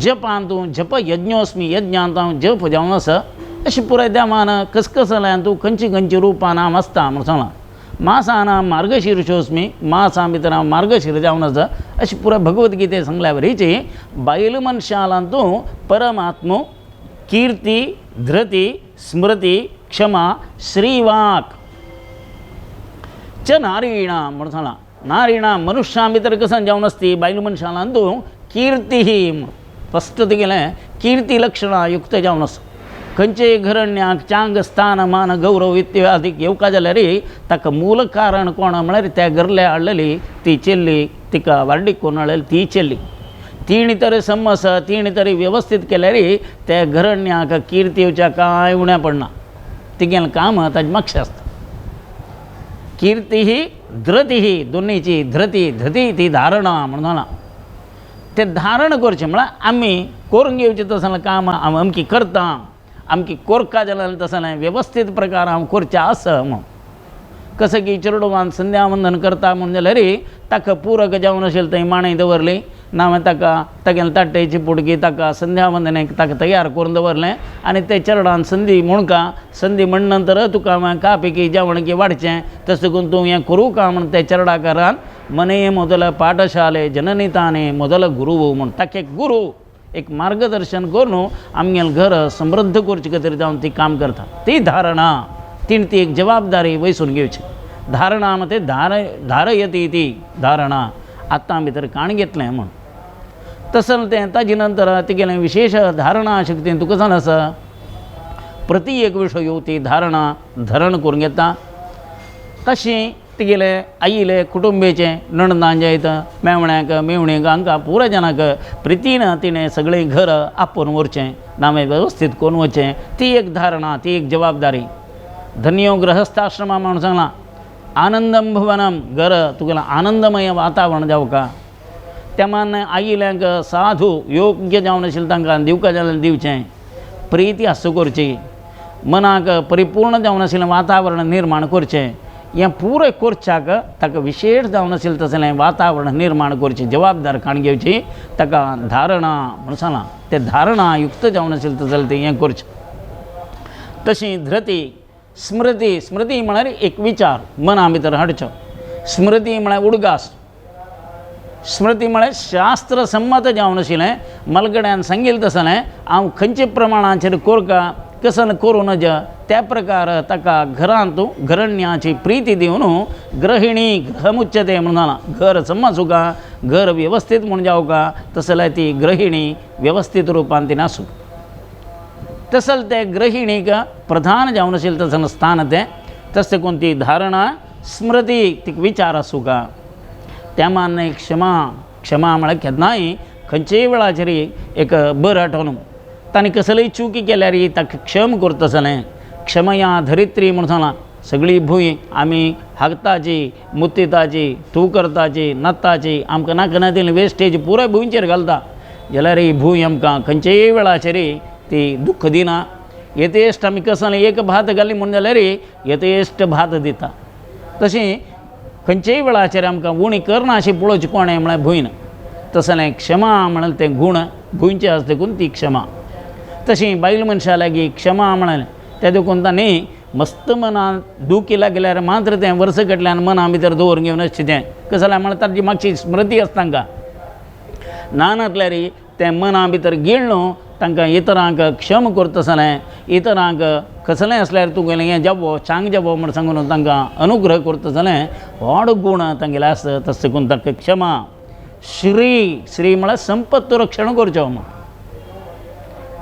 जपांतू जप यज्ञोस्मी यज्ञांत हांव जप जावन आसा अशी पुराय देवान कसकसल्यांतू खंयची खंयची रुपां नाम आसता म्हूण सांगलां मासानां मार्गशीर्षोस्मी मासां भितर हांव मार्गशीर जावन आसा अशी पुराय भगवद्गीते सांगल्या वरीची बायल मनशालांतू परमात्मो कीर्ती धृती स्मृती क्षमा श्रीवाक च नारीणां म्हणून सांगलां नारीणां मनुश्यां भितर कसन जावन आसती बायल मनशालांतू कीर्ती ही फस्ट तेगेलें कीर्ती लक्षणां युक्त जावन आसा खंयचेय घरण्याक चांग स्थान मान गौरव इत्यादीक येवका जाल्यार ताका मूल कारण कोण म्हळ्यार त्या घरल्या हाडलेली ती चेल्ली तिका वाडीक करून हाडलेली ती चेल्ली तीन तरी समस तीन तरी व्यवस्थीत केल्यार त्या घरण्याक कीर्ती येवच्या कांय उण्या पडना तिगेलें काम ताजें म्हापशें आसता कीर्ती धृती दोनीची धृती ती धारणा म्हणून जाला ते धारण करचें म्हळ्यार आमी करून घेवचें तसलें काम अमकी करता अमकी कोरका जाल्यार तसलें वेवस्थीत प्रकार हांव करचें आसा म्हूण कसं की चेडवान संध्यावंदन करता म्हूण जाल्यार ताका पुरक जावन आशिल्ली थंय मांडे दवरली नांव ताका तागेलें ताट्टेची पुडकी ताका संध्यावंदनेक ताका तयार करून दवरलें आनी ते चेडवान संदी म्हणका संदी म्हण नंतर तुका खा पैकी जेवण की वाडचें तशें करून तूं हें करूं का म्हण ते चेडवाकारान मने ಮೊದಲ ಪಾಠಶಾಲೆ ಜನನಿ ತಾನೇ ಮೊದಲ ಗುರುವು म्हण ताका एक गुरू एक मार्गदर्शन करून आमगेलें घर समृद्ध करचे खातीर जावन ती काम करता ती धारणा तिणें ती एक जबाबदारी वयसून घेवची धारणा मते धारयती ती धारणा आतां भितर काण घेतलें म्हण तसलें तें ताजे नंतर तिगेलें विशेष धारणा शक्तीन तुका जाण आसा प्रती एक विशय ती धारणा धरण करून घेता तशी तिगेले आईले कुटुंबीचे नणंदां जायत मेवण्याक मेवणीक हांकां पुराय जाणांक प्रितीन तिणें सगळें घर आपोवन व्हरचें नामे वेवस्थीत करून वचचें ती एक धारणा ती एक जबाबदारी धन्यो गृहस्थाश्रमा म्हणून सांगलां आनंदम भवनम घर तुगेलें आनंदमय वातावरण जावका त्या मान आईल्यांक साधू योग्य जावन आशिल्लें तांकां दिवका जाल्यार दिवचें प्रिती आसूं करची मनाक परिपूर्ण जावन आशिल्लें वातावरण निर्माण करचें हें पुराय करच्याक ताका विशेश जावन आशिल्लें तसलें वातावरण निर्माण करची जबाबदारकाण घेवची ताका धारणा म्हणून सांगलां तें धारणा युक्त जावन आशिल्लें तसलें तें हें करचें तशी धृती स्मृती म्हळ्यार एक विचार मना भितर हाडचो स्मृती म्हळ्यार उडगास स्मृती म्हळ्यार शास्त्र संमत जावन आशिल्लें मलगड्यान सांगिल्लें तसलें हांव खंयच्या प्रमाणाचेर कोरका कसं करूं नज त्या प्रकार ताका घरांत घरण्याची प्रीती दिवन गृहिणी गृहमुच्यते म्हणून जालां घर समजूं घर वेवस्थीत म्हूण जावका तसले ती गृहिणी वेवस्थीत रुपान ती नासूं तसलें ते गृहिणीक प्रधान जावन आशिल्लें तसलें स्थान तें तशें करून ती धारणा स्मृती ती विचार आसूं का त्या मान क्षमा म्हळ्यार केन्नाय खंयचेय वेळाचेर एक बरं आठवून ताणें कसलेय चुकी केल्यार ताका क्षम करतसलें क्षमया धरित्री म्हणून सांगलां सगळी भूंय आमी हागताची मुत्तिताची तूं करताची नत्ताची आमकां नाका नाका वेस्टेज पुराय भुंयचेर घालता जाल्यार ही भूंय आमकां खंयचेय वेळाचेर ती दुख्ख दिना यथेश्ट आमी कसलें एक भात घाली म्हणून जाल्यार यथेश्ट भात दिता तशी खंयचेय वेळाचेर आमकां उणी करना अशी पळोवची कोणें म्हळ्यार भुंयन तसलें क्षमा म्हळ्यार तें गूण भुंयचें आसा देखून ती क्षमा तशी बायल मनशा लागीं क्षमा म्हळ्यार त्या देखून तांणी मस्त मनान दूख केला गेल्यार मात्र तें वर्स कटल्यान मना भितर दवरून घेवन अशें तें कसं जाल्यार म्हळ्यार ताची मागची स्मृती आसता तांकां नानातल्यार तें मना भितर गिळून तांकां इतरांक क्षम करतसलें इतरांक कसलेंय असल्यार तुगेलें हें जावो चांग जावो म्हण सांगून तांकां अनुग्रह करतसलें व्हड गूण तांगेले आसा तशें करून ताका क्षमा श्री म्हळ्यार संपत्त रक्षण करचो म्हण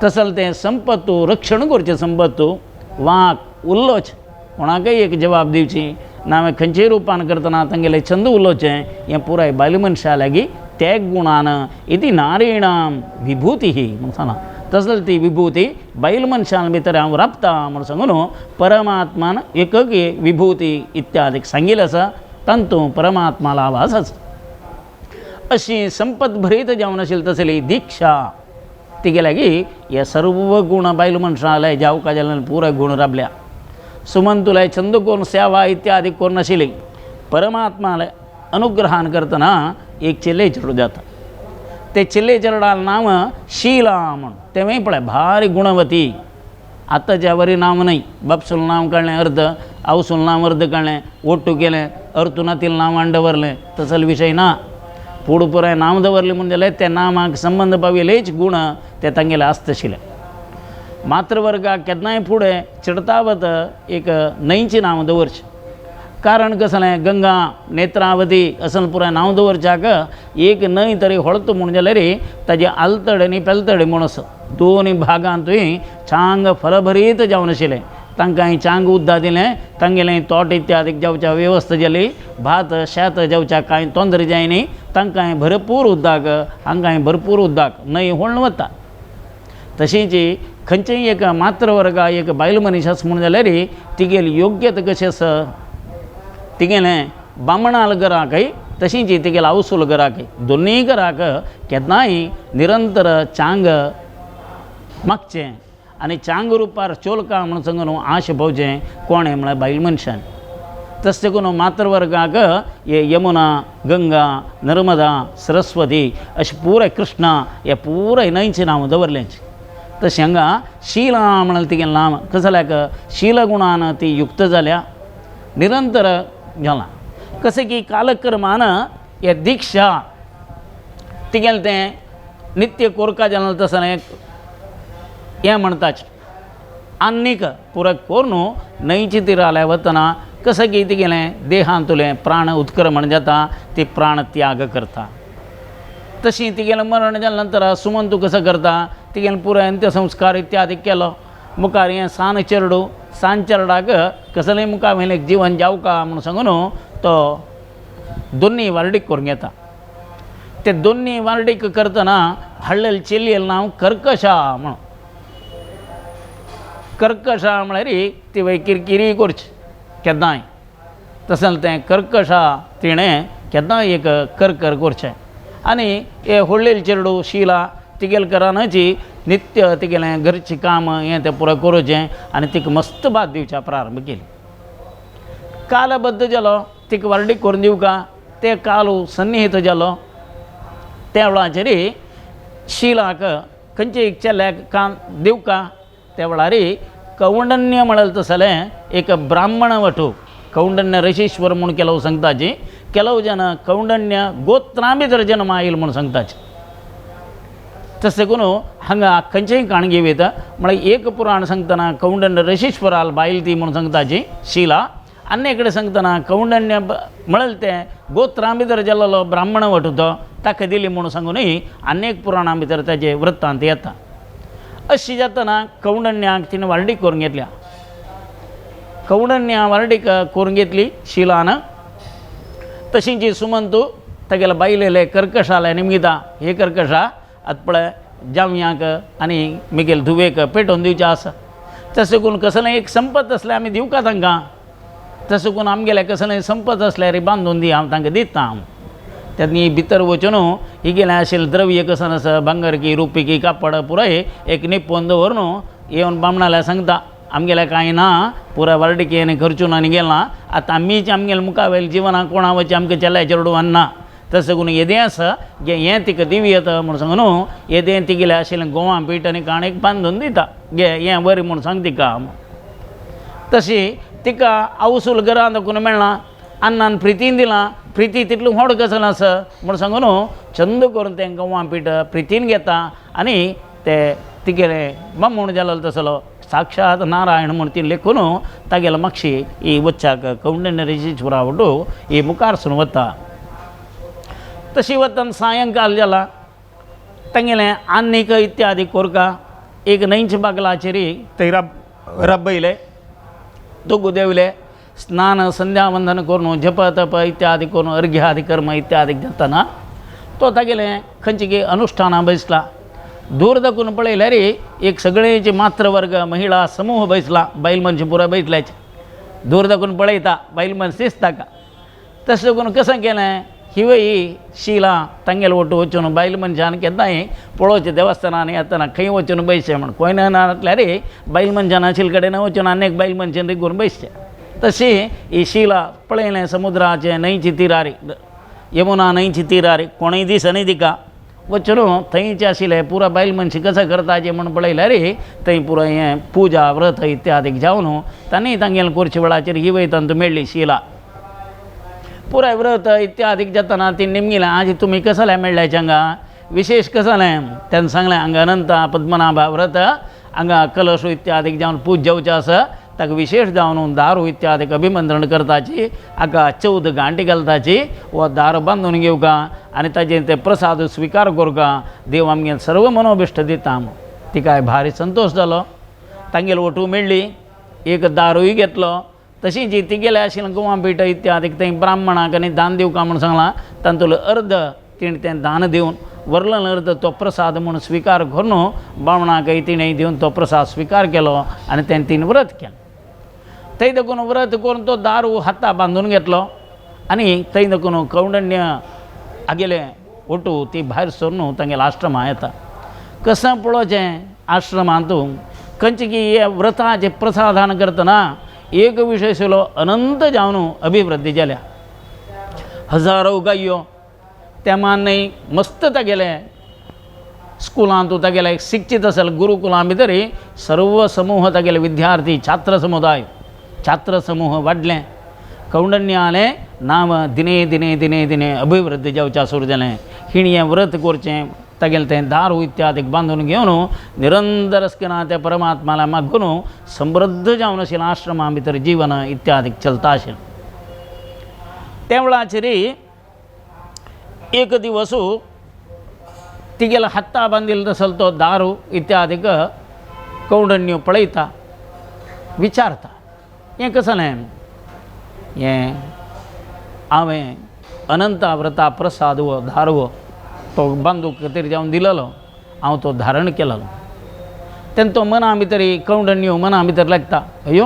तसलें तें संपत्तू रक्षण करचें संपत्तू वाक उल्लोच कोणाकय एक जबाब दिवची नावे खंयचेय रुपान करतना तांगेले छंद उलोवचें हें पुराय बायल मनशा लागीं ते गुणान इति नारीणाम विभूती म्हणून सांगलां तसलें ती विभूती बायल मनशां भितर हांव राबता म्हूण सांगून परमात्मान एकक विभूती इत्यादीक सांगिल्लें आसा तांतूं परमात्मा आवाज आसा अशी संपत भरीत जावन आशिल्ली तसली दिक्षा तिगे लागीं हे सर्व गुण बायल मनशां जावका जाल्यार पुराय गुण राबल्या सुमंतुलाय छंद करून सेवा इत्यादी करून आशिल्ली परमात्माले अनुग्रहान करतना एक चिल्ले चेडूं जाता ते चिल्ले चेडवाल नांव शीला म्हूण तेंवूय पळय भारी गुणवती आतांच्या वरी नांव न्हय बापसूल नांव काडलें अर्द आवसूल नांव अर्द काडलें ओट्टू केलें अर्थुनातील नांवान दवरलें तसले विशय ना पुढे पुराय नांव दवरलें म्हणून जाल्यार त्या नांवाक संबंध पाविल्लेच गुण ते तांगेले आसता आशिल्ले मातृवर्गाक केन्नाय फुडें चिडतावत एक न्हंयचें नांव दवरचें कारण कसलें गंगा नेत्रावती असन पुराय नांव दवरच्याक एक न्हंय तरी व्हळत म्हूण जाल्यार ताजे आलतड आनी पेलतड म्हूण आसा दोनूय भागांतूय छांग फलभरीत जावन आशिल्लें तांकां चांग उद्दा दिलें तांगेलें तोट इत्यादीक जावच्या वेवस्था जाली भात शेत जावच्या कांय तोंदर जायनी तांकां भरपूर उदक हांकां भरपूर उदक न्हंय व्हळून वता तशींच खंयचेय एक मात्र वर्गा एक बायल मनीस आसा म्हूण जाल्यार तिगेली योग्यता कशी आसा तिगेलें बामणाल घराकय तशींच तिगेलें आवसूल घराकय दोनूय घराक केन्नाय निरंतर चांग मागचें आनी चांग रुपार चोलका म्हूण सांगून आश भोवचें कोणें म्हळ्यार बायल मनशान. तशें करून मात्र वर्गाक हे यमुना गंगा नर्मदा सरस्वती अशें पुराय कृष्णा हे पुराय न्हंयचें नांव दवरलेंचें. तशें हांगा शीला म्हणाल तिगेलें नांव कसं जाल्याक शीलगुणान ती युक्त जाल्या निरंतर जाला. कशें की कालक्रमान हे दिक्षा तिगेलें तें नित्य कोरका जालें तसं हें म्हणटाच आनीक पुराय कोर न्हू न्हंयचे तीराल्या वतना कसं की तिगेलें देहांतुलें प्राण उत्क्रमण जाता ती प्राण त्याग करता. तशी तिगेलें मरण जाल्या नंतर सुमन तूं कसं करता तिगेलें पुराय अंत्यसंस्कार इत्यादी केलो मुखार हें सान चेरडू सान चेरडाक कसलेंय मुखार वयलें जिवन जावका म्हूण सांगून तो दोनी वारडीक करून घेता. ते दोनी वारडीक करतना हाडलेलें चेलयेलें नांव कर्कशा म्हणून. कर्कशा म्हळ्यार ती वय किरकिरी करची केन्नाय तशें तें कर्कशा तिणें केन्नाय एक करकर करचें आनी हे व्हडलेली चेडू शीला तिगेले घरानाची नित्य तिगेलें घरचें काम हें तें पुराय करूचें आनी तिका मस्त भात दिवच्या प्रारंभ केली. कालबद्ध जालो तिका वारडीक करून दिवका ते कालू सन्निहित जालो त्या वेळाचेर शीलाक खंयचे एक चेल्याक कान दिवका त्या वेळार कौंडन्य म्हणलें तसलें एक ब्राह्मण वटू कौंडन्य ऋषीश्वर म्हूण केलो सांगताची केलो जन कौंडन्य गोत्रां भितर जन्म आयलो म्हूण सांगताचे. तशें करून हांगा खंयचेय काणगे वयता म्हळ्यार एक पुराण सांगतना कौंडन्य ऋषीश्वराल बायल ती म्हूण सांगताची शीला आनी कडेन सांगतना कौंडन्य म्हळें तें गोत्रां भितर जाल्लो ब्राह्मण वटू तो ताका दिली म्हूण सांगूनय अनेक पुराणां भितर ताचें वृत्तांत येता. अशी जातना कौंडन्याक तिणें वारडीक करून घेतल्या. कौंडन्या वारडीक करून घेतली शीलान तशींच सुमंतू तागेल्या बायलेले कर्कशाले निमगिता हे कर्कशा आतां पळय जावयांक आनी म्हगेले धुवेक पेटोवन दिवचें आसा. तशें करून कसलें एक संपत आसल्यार आमी दिवका तांकां तशें करून आमगेलें कसलें संपत आसल्यार बांदून दी हांव तांकां दिता हांव. त्यांनी भितर वचून ही गेलें आशिल्लें द्रव्य कसं आसा भांगर की रुपी की कापड पुराय एक निपोवन दवरून येवन बामणाल्या सांगता आमगेलें कांय ना पुराय वारडीक येणें खर्चून आनी गेलां आतां आमीच आमगेलें मुखावेल जिवनाक कोणा वचचें आमकां चेल्या चेडू आन्ना. तशें करून येदें आसा गे हें तिका दिवयेत म्हूण सांगून येदें तिगेलें आशिल्लें गोवा पीठ आनी काणेक बांदून दिता गे हें बरें म्हूण सांग तिका. तशी तिका आवसूल घरा दाखोवन मेळना अन्नान प्रितीन दिलां प्रिती तितलो व्हड गजाल आसा म्हूण सांगून चंद करून तें गोवा पीठ प्रितीन घेता आनी ते तिगेलें बामूण जालो तसलो साक्षात नारायण म्हूण ती लेखून तागेलो मागशी ही वच्चाक कौंडन्य ऋषीश्वरा वटू ही मुखारसून वता. तशी वतना सायंकाल जाला तांगेलें आनीक इत्यादी कोरका एक न्हंयच्या बागलाचेर थंय रबयले दोगू देवले स्नान संध्यावंदन करून जप तप इत्यादी करून अर्घ्यादी कर्म इत्यादी जातना तो तागेलें खंयची गे अनुश्ठानां बसला. दूर दाखून पळयल्यार एक सगळेचे मात्र वर्ग महिला समूह बसला बायल मनशां पुराय बसल्याचे दूर दाखून पळयता बायल मनशां दिसताका. तशें करून कशें केलें ही शीला तांगेले वटू वचून बायल मनशान केन्नाय पळोवचें देवस्थानान येतना खंय वचून बसचें म्हण कोयना नातल्यार बायल मनशान आशिल्ले कडेन वचून आनीक बायल मनशान रिगून बसचें. तशी ही शीला पळयलें समुद्राचे न्हंयचे तिरार यमुना न्हंयचे तिरार कोणूय दिसनी तिका वचून थंयचे आशिल्ले पुरा बायल मनशां कशें करताचें म्हण पळयल्यार थंय पुरो हें पुजा व्रत इत्यादीक जावन तांणी तांगेलें करचे वेळाचेर ही वयतान मेळ्ळी शीला. पुराय व्रत इत्यादीक जातना ती निमगिलें आज तुमी कसलें मेळ्ळ्याचें हांगा विशेश कसलें तेन्ना सांगलें हांगा अनंता पद्मनाभा व्रत हांगा कलश इत्यादीक जावन पूज जेवचें आसा ताका विशेष जावन दारू इत्यादीक अभिमंत्रण करताची हाका 14 गांठी घालताची वो दार बांदून घेवका आनी ताजेर ते प्रसाद स्विकार करूका देव आमगे सर्व मनोभिश्ट दिता. तिका भारी संतोश जालो तांगेली वटू मेळ्ळी एक दारूय घेतलो. तशींच तिगेले आशिल्लें गोवा पीठ इत्यादीक थंय ब्राह्मणाक आनी दान दिवका म्हूण सांगलां तातूंतलो अर्ध तिणें तें दान दिवन वरलं नर तो प्रसाद म्हणून स्वीकार करून बामणाक तिणें दिवन तो प्रसाद स्वीकार केलो आनी तें तीन व्रत केलें. थंय देखून व्रत करून तो दारू हाता बांदून घेतलो आनी थंय देखून कौंडण्य आगेले ओटू ती भायर सरून तांगेल्या आश्रमां येता. कसं पळोवचें आश्रमांत खंयचे की हे व्रताचे प्रसादान करतना एक विशय आशिल्लो अनंत जावन अभिवृद्धी जाल्या. हजारो गायो त्या मान्य मस्त तागेले स्कुलांत तागेले शिक्षीत आसले गुरुकुलां भितर सर्व समूह तागेले विद्यार्थी छात्र समुदाय छात्र समूह वाडले. कौंडण्यालें नाम दिने दिने दिने दिने अभिवृद्धी जावच्या सुरू जालें. हिणें व्रत करचें तागेलें तें दारू इत्यादीक बांदून घेवन निरंतर आसतना त्या परमात्माला मागून समृद्ध जावन आशिल्लें आश्रमां भितर जीवन इत्यादीक चलता आशिल्लें. त्या वेळाचेर एक दिवस तिगेलो हाता बांदिल्लो आसलो तो दारू इत्यादीक कौंडण्यो पळयता विचारता हें कसं जालें. हें हांवें अनंता व्रता प्रसाद वो दारू तो बांदूक खातीर जावन दिलेलो हांव तो धारण केलेलो. तेन्ना तो मना भितर कौंडण्यो मना भितर लागता अयो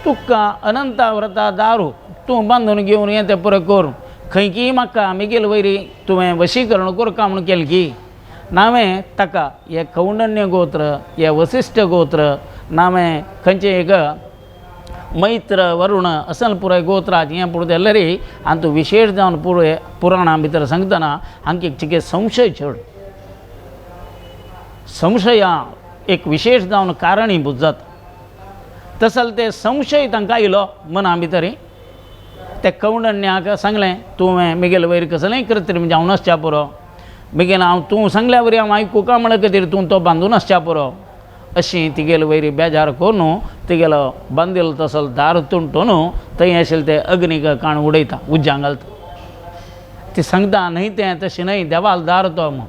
तुका अनंता व्रता दारू तूं बांदून घेवन हें तें पुरो कर खंयकी म्हाका मिगेल वयरी तुवें वशीकरण करता म्हणून केलें की नावें ताका हे कौंडण्य गोत्र हे वसिश्ठ गोत्र नावें खंयचें एक मैत्र वरुण असल पुराय गोत्राचें हें पुरो जाल्यार आनी तूं विशेश जावन पुराणां भितर सांगतना हांगा एक चिके संशय चड संशया एक विशेश जावन कारणीभूत जाता. तसल ते संशय तांकां आयलो मना भितर. त्या कौंडण्याक सांगलें तुवें मिगेल वयर कसलेंय कृत्रीम जावन आसच्या पुरो मिगेल हांव तूं सांगल्या वरी हांव आयकूं काय म्हणले खातीर तूं तो बांदून आसच्या पुरो अशीं तिगेले वयरी बेजार करून तिगेलो बांदिल्लो तसलो दार तुंटून थंय आशिल्लें तें अग्नीक काण उडयता उज्जां घालता. ती सांगता न्हय तें तशें न्हय देवाल दार तो म्हूण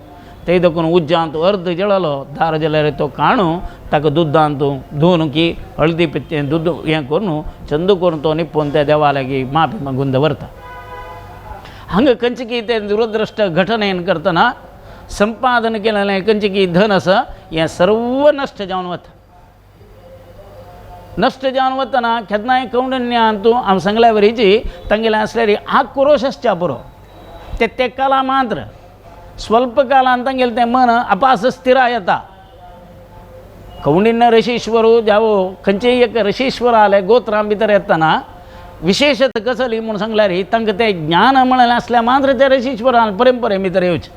थंय देखून उज्जांत अर्द जळलो दार जाल्यार तो काणू ताका दुदांत धुवन की हळदी पित्तें दूद हें करून चंदू करून तो निप्पून त्या देवाल्याक माफी मागून दवरता. हांगा खंयचे की तें दुरदृश्ट घटनेन करतना संपादन केलेलें खंयचें की धन आसा हें सर्व नश्ट जावन वता. नश्ट जावन वतना केन्नाय कौंडण्यान तूं हांव सांगल्या वरीची तांगेलें आसल्यार आक्रोश आसच्या पुरो ते तेकाला मात्र स्वल्प कालान तांगेलें तें मन अपास स्थिरा येता. कौंडिन्य ऋषीश्वरू जावो खंयचेय एक ऋषीश्वर आले गोत्रां भितर येतना विशेशत कसली म्हूण सांगल्यार तांकां तें ज्ञान म्हणलें आसल्या मात्र ते ऋषीश्वरान परंपरे भितर येवचें.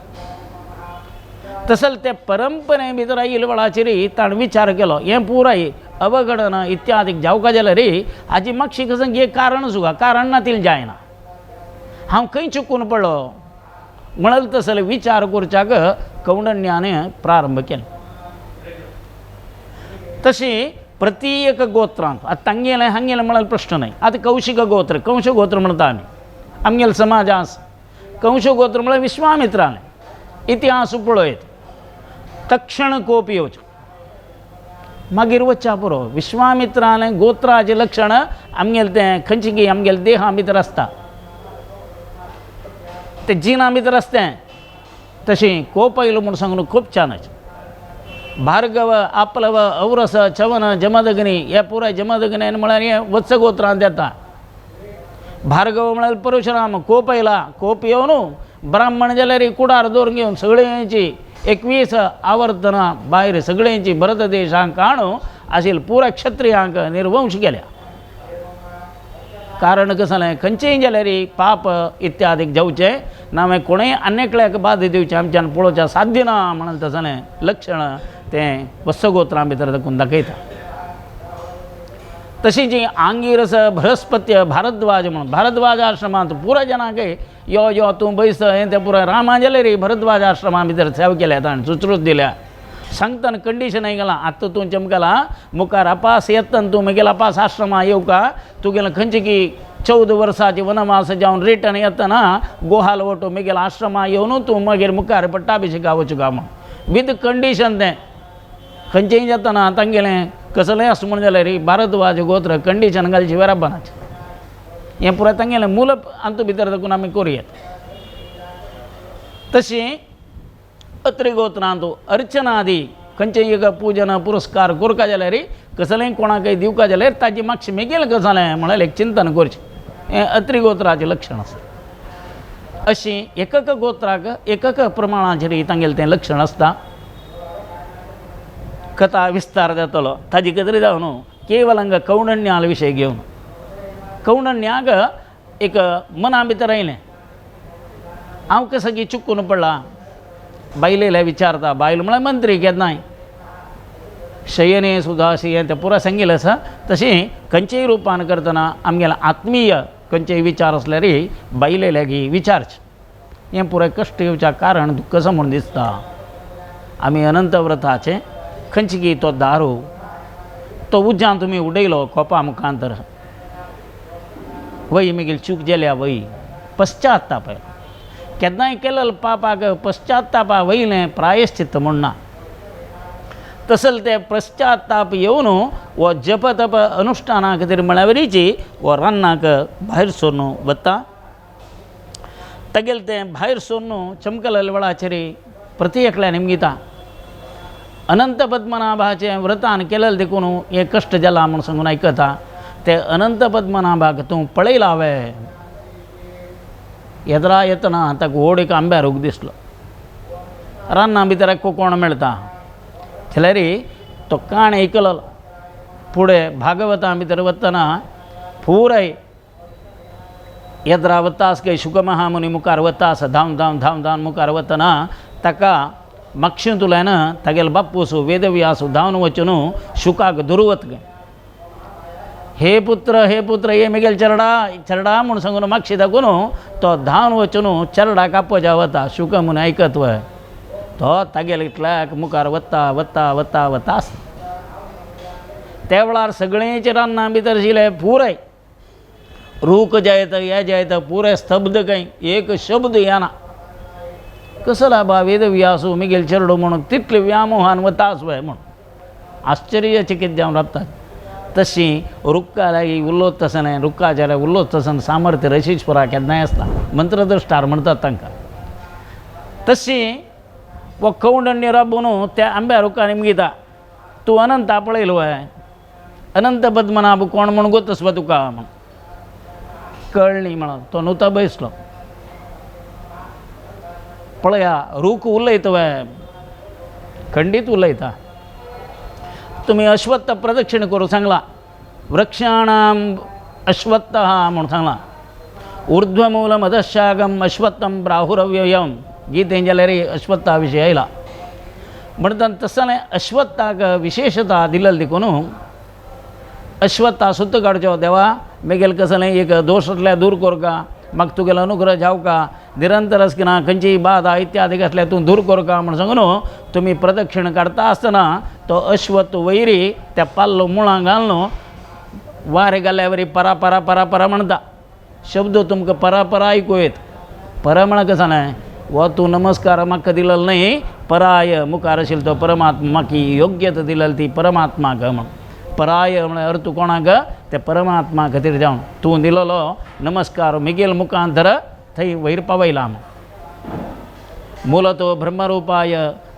तसल ते परंपरे भितर आयिल्ल्या वेळाचेर ताणें विचार केलो हें पुराय अवघडन इत्यादीक जावका जाल्यार हाजी मातशी कसं एक कारण सुगा कारण नातिल जायना हांव खंय चुकून पडलो म्हणल तसले विचार करच्याक कौंडण्याने प्रारंभ केलो. तशी प्रत्येक गोत्रांत आतां तांगेलें हांगेलें म्हणल्यार प्रश्न न्हय. आतां कौशिक गोत्र कंश गोत्र म्हणटा आमी आमगेले समाजांत कंश गोत्र म्हळ्यार विश्वामित्रालें इतिहास पळयत तक्षण कोप येवचो मागीर वच्चा पुरो. विश्वामित्रालें गोत्राचें लक्षण आमगेलें तें खंयचें की आमगेल्या देहा भितर आसता तें जिना भितर आसता तशें कोप आयलो म्हूण सांगून खूब छान आसा. भार्गव आपलव औरस चवन जमदग्नी हे पुराय जमदग्नी म्हळ्यार हें वत्स गोत्रांत येता. भार्गव म्हळ्यार परशुराम कोप आयला कोप येवन ब्राह्मण जाल्यार कुडार दवरून घेवन सगळ्यांची 21 आवर्तनां भायर सगळ्यांची भरत देशांक हाडून आशिल्ल्या पुराय क्षत्रियांक निर्वंश केल्या. कारण कसं जालें खंयचेय जाल्यार पाप इत्यादीक जावचें ना मागीर कोणूय अन्यकल्याक बाध दिवचें आमच्यान पळोवचें साध्य ना म्हणून तसलें लक्षण तें वत्स गोत्रां भितर देखून दाखयता. तशी जी आंगिरस बृहस्पत्य भारद्वाज म्हणून भारद्वाज आश्रमांत पुराय जाणांक यो यो तूं बैस हें तें पुराय रामा जाल्यार भारद्वाज आश्रमां भितर सेवा केल्या ताणें सुश्रूत दिल्या. सांगतना कंडिशन गेलां आतां तूं चमकलां मुखार अपास येतना तूं म्हगेलो अपास आश्रमां येवका तुगेलें खंयचें की 14 वर्सांचे वनवास जावन रिटर्न येतना गोहाल वटो म्हगेलो आश्रमां येवन तूं मागीर मुखार पट्टाभिषेका वचूंका म्हूण विथ कंडिशन तें खंयचेंय जातना तांगेलें कसलेंय आसूं म्हण जाल्यार भारद्वाज गोत्र कंडिशन घालची वेराबनाचें हें पुराय तांगेलें मूल अंत भितर देखून आमी करुयात. तशी अत्रि गोत्रांतू अर्चनादी खंयचे एक पूजन पुरस्कार करता जाल्यार कसलेंय कोणाकय दिवका जाल्यार ताजी मातशें मेगेल गजालें म्हळ्यार एक चिंतन करचें हें अत्रि गोत्राचें लक्षण आसा. अशीं एकक गोत्राक एकक प्रमाणाचेर तांगेलें तें लक्षण आसता. कथा विस्तार जातलो ताजी खातीर जावन केवल हांगा कौंडण्यां विशय घेवन कौंडण्याक एक मना भितर आयलें हांव कसो चुकून पडला. बायलेल्या विचारता बायल म्हळ्यार मंत्री केन्नाय शयने सुद्धा अशी हें तें पुरो सांगिल्लें आसा. तशें खंयचेय रुपान करतना आमगेलें आत्मीय खंयचेय विचार आसल्यार बायले लागीं विचारचें. हें पुराय कश्ट येवच्या कारण दुख्ख म्हूण दिसता. आमी अनंत व्रताचें खंयची तो दारू तो उज्यान तुमी उडयलो कोपा मुखांतर वय मेगेल चूक जाल्या वय पश्चात्ताप केन्नाय केलें पापाक पश्चात्तापा वयलें प्रायश्चित्त म्हूण ना. तसल तें पश्चात्ताप येवन वो जप तप अनुश्ठाना खातीर म्हळ्यावरीची वो रान्नाक भायर सोरून वता. तेगेलें तें भायर सोरून चमकलेल्या वेळाचेर प्रति एकल्या निमगिता अनंत पद्मनाभाचें व्रतान केलेलें देखून हें कश्ट जाला म्हूण सांगून आयकता. ते अनंत पद्मनाभाक तूं पळयला हांवें येदरा येतना ताका व्हड एक आंब्या रूख दिसलो. रान्ना भितर एकको कोण मेळटा जाल्यार तो काण आयकलो. फुडें भागवता भितर वतना पुराय येदरा वतास खंय शुकमहामुनी मुखार वतास धांवन धांवन धांवन धांवन मुखार वतना ताका मक्षिंतुल्यान तागेलो बापूस वेदव्यास धांवन वचून शुकाक दुर्वत हे पुत्र हे मेगेल चरडा म्हूण सांगून मागशी दाखोवन तो धांवन वचून चरडाक आपोवच्या वता. शुक म्हूण आयकत वय तो तागेले इतल्याक मुखार वता वता वता वतास. त्या वेळार सगळेंच रान्ना भितर आशिल्ले पुराय रूख जायत हें जायत पुराय स्तब्ध खंय एक शब्द येना. कसला बा वेदव्यासू मेगेल चरडो म्हणून तितले व्यामोहान वतास वय म्हूण आश्चर्यचकित जावन राबतात. तशी रुक्का लागीं उल्लोत तसलें रुक्काच्या उल्लोत तसन सामर्थ्य रशीश्वरा केन्नाय आसता मंत्रद्रश्टार म्हणटात तांकां. तशी वो कौंडण्य राबून त्या आंब्या रुखान निमगिता तूं अनंता पळयलो वय अनंत पद्मनाभ कोण म्हूण गोतस वा तुका म्हूण कळ्ळी म्हणून तो नुता बसलो. पळया रूख उलयता वय खंडीत उलयता. तुमी अश्वत्थ प्रदक्षिण करूं सांगला वृक्षाणाम अश्वत्थ म्हणून सांगला. ऊर्ध्वमूलम अधशागम अश्वत्थम ब्राहुरव्ययम गीतेन जाल्यार अश्वत्था विशय आयला. म्हणटा तसलें अश्वत्थाक विशेषता दिलेली देखून अश्वत्था सुद्द काडचो देवा मेगेल कसलें एक दोश आसल्यार दूर कोरका म्हाका तुगेलो अनुग्रह जावका निरंतर आसतना खंयचीय बाधा इत्यादी आसल्यार तूं दूर कोरका म्हूण सांगून तुमी प्रदक्षिण काडटा आसतना तो अश्वत्थ वैरी त्या पाल्लो मुळां घालून वारें घाल्या वरी परा परा परा परा म्हणटा. शब्द तुमकां परा परा आयकूं येत. परा म्हळ्यार कसो न्हय वो तूं नमस्कार म्हाका दिलेलो न्हय पराय मुखार आशिल्लो तो परमात्मा म्हाका योग्यता दिलेली ती परमात्माक म्हूण. पराय म्हळ्यार अर्थ कोणाक ते परमात्मा खातीर जावन तूं दिलेलो नमस्कार मेगेल मुखांतर थंय वयर पावयला. मूलतो ब्रह्मरूपाय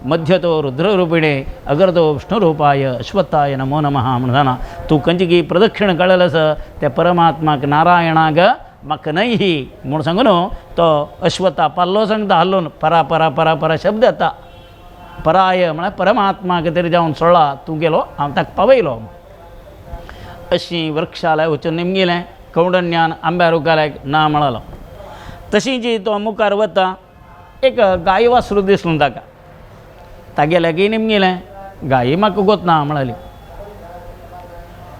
मध्यतो रुद्ररूपिणे अग्रतो विष्णुरूपाय अश्वत्थाय नमो नमः म्हणून तूं खंयची प्रदक्षिण काडलेलो आसा त्या परमात्माक नारायणाक म्हाका न्हय म्हूण सांगून तो अश्वत्था पाल्लो सांगता हल्लोन परा परा परा परा शब्द येता. पराय म्हळ्यार परमात्मा खातीर जावन सोडला तूं गेलो हांव ताका पावयलो. अशीं वृक्षालय वचून निमगिलें कौंडण्यान आंब्या रुखालय ना म्हणालो. तशी जी तो मुखार वता एक गाय वासरू दिसलो ताका. तागे लागीं निमगिलें गाय म्हाका गोतना म्हणाली.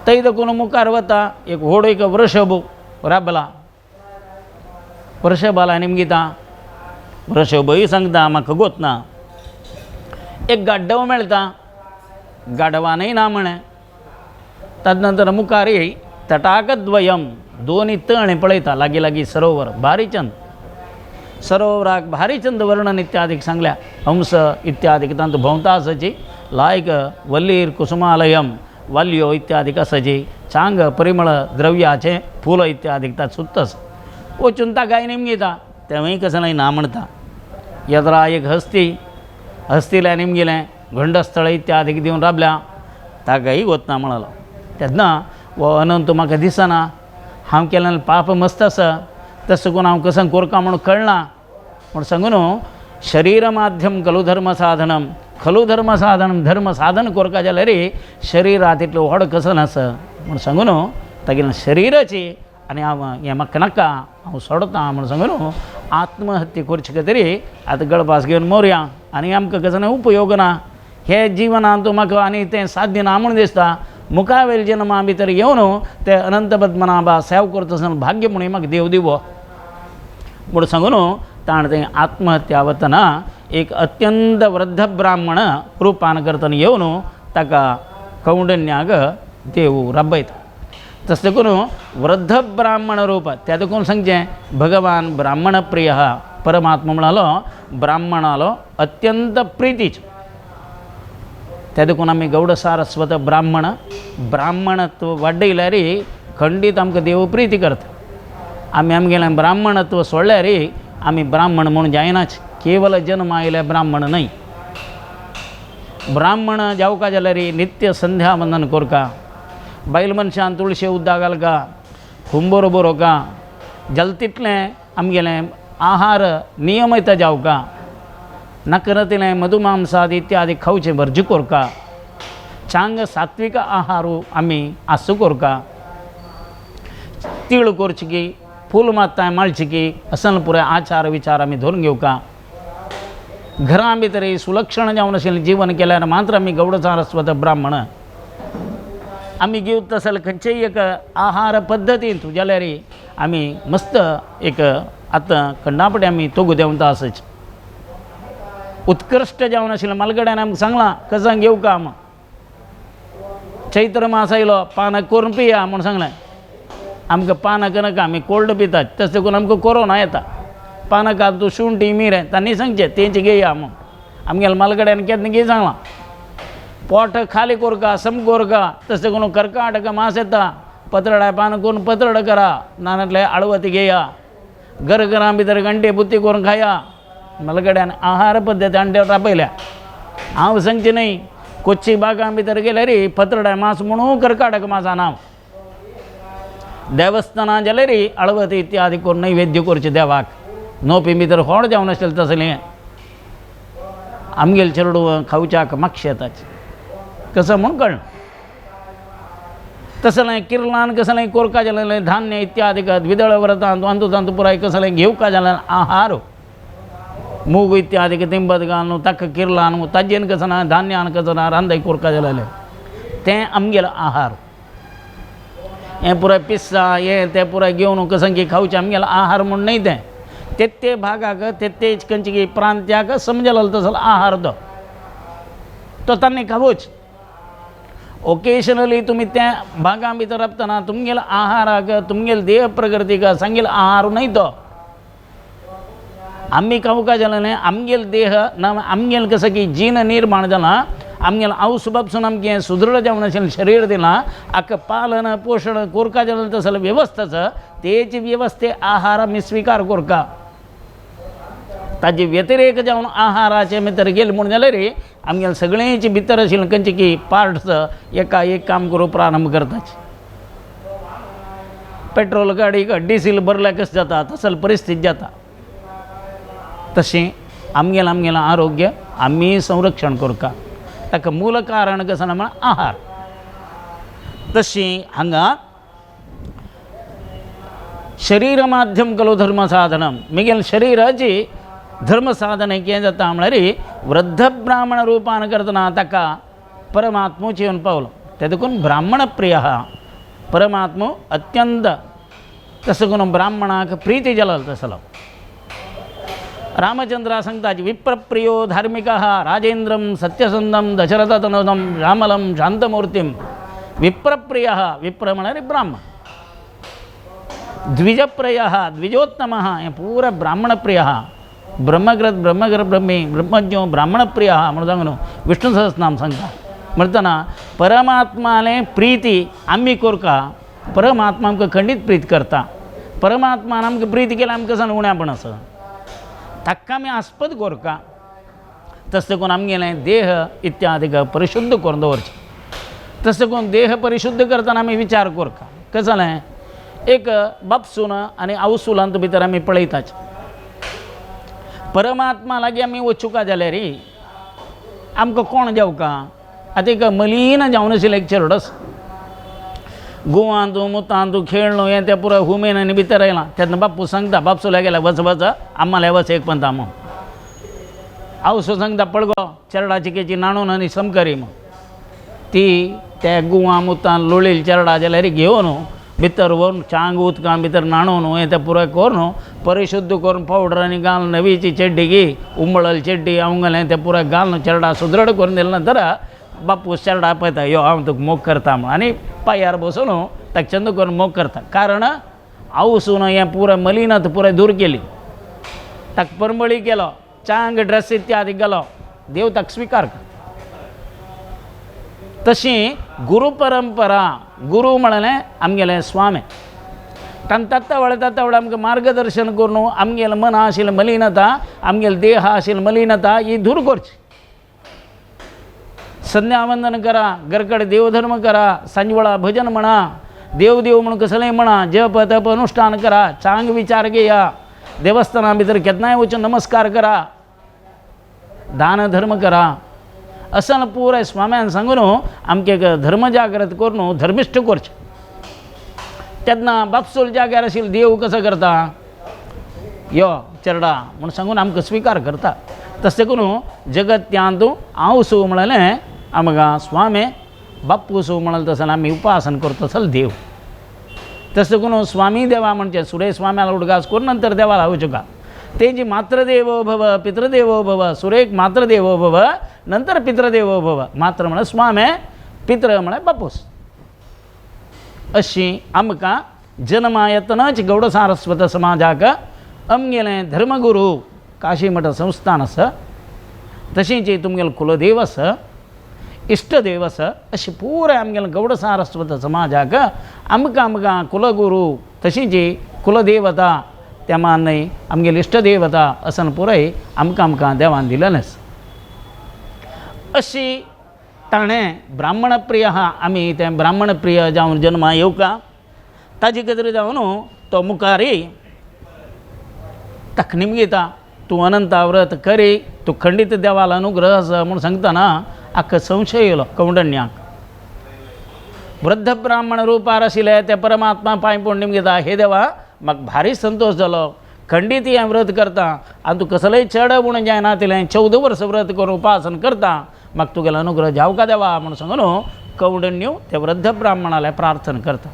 थंय देखून मुखार वता एक व्हड एक वृषभ राबला. वृषभाला निमगिता वृषभय सांगता म्हाका गोतना. एक गाड्डव मेळटा गाडवानय ना म्हणे. ताजे नंतर मुखार तटाकद्वयम दोनी तण पळयता लागीं लागीं सरोवर भारीचंद सरोवराक भारीचंद वर्णन इत्यादीक सांगल्या. हंस इत्यादीक तांत भोंवता आसाची लायक वल्लीर कुसुमालयम वाल्यो इत्यादीक आसाची चांग परिमळ द्रव्याचें फूल इत्यादीक तांत सुत्तस. वचून ता गाय निमगिता तेंवूय कसलेंय ना म्हणटा. येदरा एक हस्ती हस्तीला निमगेलें घंडस्थळ इत्यादी दिवन राबल्या ताकाय वतना म्हणालो तेन्ना वो अनंत म्हाका दिसना हांव केलें पाप मस्त आसा तसो करून हांव कसं कोरका म्हणून कळना म्हूण सांगून शरीर माध्यम खलु धर्म साधनम खलु धर्म साधनम धर्म साधन कोरका जाल्यार शरिरा तितलो व्हड कसो आसा म्हूण सांगून तागेलें शरिराची आनी हांव हें म्हाका नाका हांव सोडतां म्हूण सांगून आत्महत्या करचे खातीर आतां गळपास घेवन मोरया आनी आमकां कसो उपयोग ना हे जिवनांत म्हाका आनी तें साध्य ना म्हूण दिसता मुखावेल जन्मा भितर येवन ते अनंत पद्मनाभा सेवा करता आसतना भाग्य म्हणून म्हाका देव दिवो म्हूण सांगून ताणें तें आत्महत्या वतना एक अत्यंत वृद्ध ब्राह्मण रूपान करतना येवन ताका कौंडण्याक देव राबयता तशें करून वृद्ध ब्राह्मण रूप त्या देखून सांगचें भगवान ब्राह्मण प्रिय परमात्मा म्हणालो ब्राह्मणालो अत्यंत प्रितीचो त्या देखून आमी गौड सारस्वत ब्राह्मणत्व वाडयल्यार खंडीत आमकां देव प्रिती करता आमी आमगेलें ब्राह्मणत्व सोडल्यार आमी ब्राह्मण म्हणून जायनाच केवल जन्म आयले ब्राह्मण न्हय ब्राह्मण जावका जाल्यार नित्य संध्या वंदन कोरका बैल मनशान तुळशी उद्दा घालका हुंबोर बरोवका जाल तितलें आमगेलें आहार नियमीत जावका नकरतिलें मधुमांसाद इत्यादी खावचें वर्ज कोरका चांग सात्विक आहारू आमी आसू कोरका तीळ कोरची फूल मात्ताय माळची असन पुरे आचार विचार आमी धरून घेवका घरां भितर सुलक्षण जावन आशिल्लें जीवन केल्यार मात्र आमी गौड सारस्वत ब्राह्मण आमी घेवत आसले खंयचेय एक आहार पद्दतीन जाल्यार आमी मस्त एक आतां खंडापटी आमी तोगू देंवता आसच उत्कृश्ट जावन आशिल्लें मालगड्यान आमकां सांगलां कसां घेवका आम चैत्र मास आयलो पानाक करून पिया म्हूण सांगलें आमकां पानाक नाका आमी कोल्ड पितात तशें करून आमकां कोरोना येता पानाक तूं शुंठी मिरें तांणी सांगचें तेंचे घेया म्हूण आमगेल्या मालगड्यान केन्ना घे सांगलां पोट खाली कोरका सम कोरका तशें करून कर्काटक मास येता पत्रडा पान करून पत्रड करा नानातले आळवती घेया घरां भितर घंटे बुत्ती करून खाया मालगड्यान आहार पद्दती आनी राबयल्या हांव सांगचें न्हय कोच्ची बागां भितर गेल्यार पत्रडा मास म्हणून कर्काटक मासा नांव देवस्थानां जाल्यार आळवती इत्यादी करून नैवेद्य करचें देवाक नोपी भितर व्हड जावन आसलें तसलें आमगेले चेडूं खावच्याक मातशें येताच कसं म्हूण कळना तसलें किर्लान कसलें कोरका जाल्यार धान्य इत्यादी द्विदळ व्रतांत अंतुतांत पुराय कसलें घेवका जाल्यार आहार मूग इत्यादी तिंबत घालून ताका किर्लान ताजेन कसना धान्यान कसना रांदय कोरका जाल्यार तें आमगेलो आहार हें पुराय पिस्सा हें तें पुराय घेवन कसं की खावचें आमगेलो आहार म्हूण न्हय तें ते भागाक ते खंयची प्रांत्याक समजलो तसलो आहार तो तांणी खावच ओकेशनली तुमी त्या भागां भितर राबतना तुमगेल्या आहाराक तुमगेल्या देह प्रकृतीक सांगिल्लो आहार न्हय तो आमी खावका जाल्यार न्हय आमगेलो देह ना आमगेलें कसं की जीन निर्माण जालां आमगेलें आवस बापसून आमगे सुदृढ जावन आशिल्लें शरीर दिलां हाका पालन पोशण कोरका जाल्यार तसलो वेवस्था आसा तेची वेवस्थे आहार आमी स्विकार कोरका ताजे व्यतिरेक जावन आहाराचे भितर गेले म्हूण जाल्यार आमगेलें सगळेंच भितर आशिल्लें खंयचे की पार्ट्स एका एक काम करूंक प्रारंभ करताच पेट्रोल गाडीक डिझेल भरल्यार कशें जाता तसली परिस्थिती जाता तशें आमगेलें आरोग्य आमी संरक्षण करता ताका मूल कारण कसं ना म्हण आहार तशीं हांगा शरीर माध्यम खलु धर्म साधनम मुगेल शरीराची धर्म साधन कितें जाता म्हळ्यार वृद्ध ब्राह्मण रूपान करतना ताका परमात्मूच येवन पावलो ते देखून ब्राह्मण प्रिय परमात्मो अत्यंत तसो करून ब्राह्मणाक प्रीती जालो तसलो रामचंद्रा सांगता विप्रप्रियो धार्मिक राजेंद्रम सत्यसंदम दशरथतनूदम रामलम शांतमूर्तिम विप्रप्रिय विप्र म्हळ्यार ब्राह्मण द्विजप्रिय द्विजोत्तम हे पूरा ब्राह्मण प्रिय ब्रह्मग्रत ब्रह्मी ब्रह्मज्ञो ब्राह्मण प्रिय म्हणून सांगून विष्णू सहस्रनाम सांगता म्हणटना परमात्माले प्रीती आमी कोरका परमात्मा आमकां खंडीत प्रीत करता परमात्मान आमकां प्रीत केल्यार आमकां सान उण्यापण आसा ताका आमी आस्पद कोरका तसं करून आमगेलें देह इत्यादीक परिशुद्ध करून दवरचें. तसं करून देह परिशुद्ध करतना आमी विचार करता कशें जालें, एक बापसून आनी आवसूलांत भितर आमी पळयताच. परमात्मा लागीं आमी वचूंका जाल्यार आमकां कोण जावका. आतां एक मलीन जावन आशिल्लें एक चेडूस गोवांतू मुतांतू खेळणू हें तें पुरो हुमेन आनी भितर येयलां. तेन्ना बापूय सांगता, बापसूल्या गेल्या वच वच आम्माल्या वच एक पंता म्हणून. आवसो सांगता, पळ गो चेरडा चिकेची नाणून आनी समकरी म्हूण. ती त्या गुवा मुतान लोळील चेरडा जाल्यार घेवन भितर व्हरून चांग उदकां भितर नाणून हें तें पुरो करून परिशुद्ध करून पावडर आनी घालून नवीची चेड्डी घे, उमळल चेड्डी अवंगलें तें पुरो घालून चेरडा सुदृढ करून दिले नंतर बापूस चेरडा पळयता, यो हांव तुका मोग करता म्हूण. आनी पांयार बसून ताका चंद करून मोग करता. कारण आवसून हें पुरो मलिनत पुरो दूर केली, ताका परमळी केलो, चांग ड्रेस इत्यादी घालो, देव ताका स्विकार करता. तशी गुरू परंपरा, गुरू म्हणलें आमगेलें स्वामी. ताणें तत्ता व्हड आमकां मार्गदर्शन करून आमगेलें मन आशिल्लें मलिनता, आमगेलें देह आशिल्लें मलिनता ही दूर करची. संध्यावंदन करा, घरकडे देवधर्म करा, सांजवळा भजन म्हणा, देव देव म्हणून कसलेंय म्हणा, जप तप अनुष्ठान करा, चांग विचार घेया, देवस्थाना भितर केन्नाय वचून नमस्कार करा, दान धर्म करा. असं पुराय स्वाम्यान सांगून आमकां एक धर्म जागृत करून धर्मिश्ठ करचें. तेन्ना बापसूल जाग्यार आशिल्लो देव कसो करता, यो चेरडा म्हूण सांगून आमकां स्विकार करता. तशें करून जगत्यांतू हांव सू म्हणलें आमकां स्वामी, बाप्पू सू म्हणलें तसं आमी उपासन करता तसलो देव. तसं करून स्वामी देवा म्हणजे सुरेश स्वाम्याला उडगास करून नंतर देवाला वचूंका. तेंची मात्रदेवो भव पितृदेवो भव, सुरेख मात्रदेवो भव नंतर पितृदेवो भव. मात्र म्हळ्यार स्वामी, पितृ म्हळ्यार बापूस. अशी आमकां जन्मायतनच गौड सारस्वत समाजाक आमगेलें धर्मगुरू काशी मठ संस्थान आसा, तशींच तुमगेलें कुलदेव आसा, इष्टदेव आसा. अशी पुराय आमगेलें गौड सारस्वत समाजाक आमकां कुलगुरू तशींच कुलदेवता त्या मान्य आमगेली इष्टदेवता असन पुराय आमकां देवान दिलेलें आसा. अशी ताणें ब्राह्मणप्रिय आहा, आमी तें ब्राह्मणप्रिय जावन जल्मा येवका. ताजे खातीर जावन तो मुखारी ताका निमगीता, तूं अनंता व्रत करी, तूं खंडीत देवाला अनुग्रह आसा म्हूण सांगतना आख्खो संशय येयलो कौंडण्याक. वृद्ध ब्राह्मण रुपार आशिल्ले ते परमात्मा पांय पडून निमगीता, हे देवा म्हाका भारी संतोश जालो, खंडीत हें व्रत करता आनी तूं कसलेंय चड म्हूण जायना तिलें 14 वर्स व्रत करून उपासन करता, म्हाका तुगेलो अनुग्रह जावका देवा म्हूण सांगून कौंडण्यो त्या वृद्ध ब्राह्मणाला प्रार्थना करता.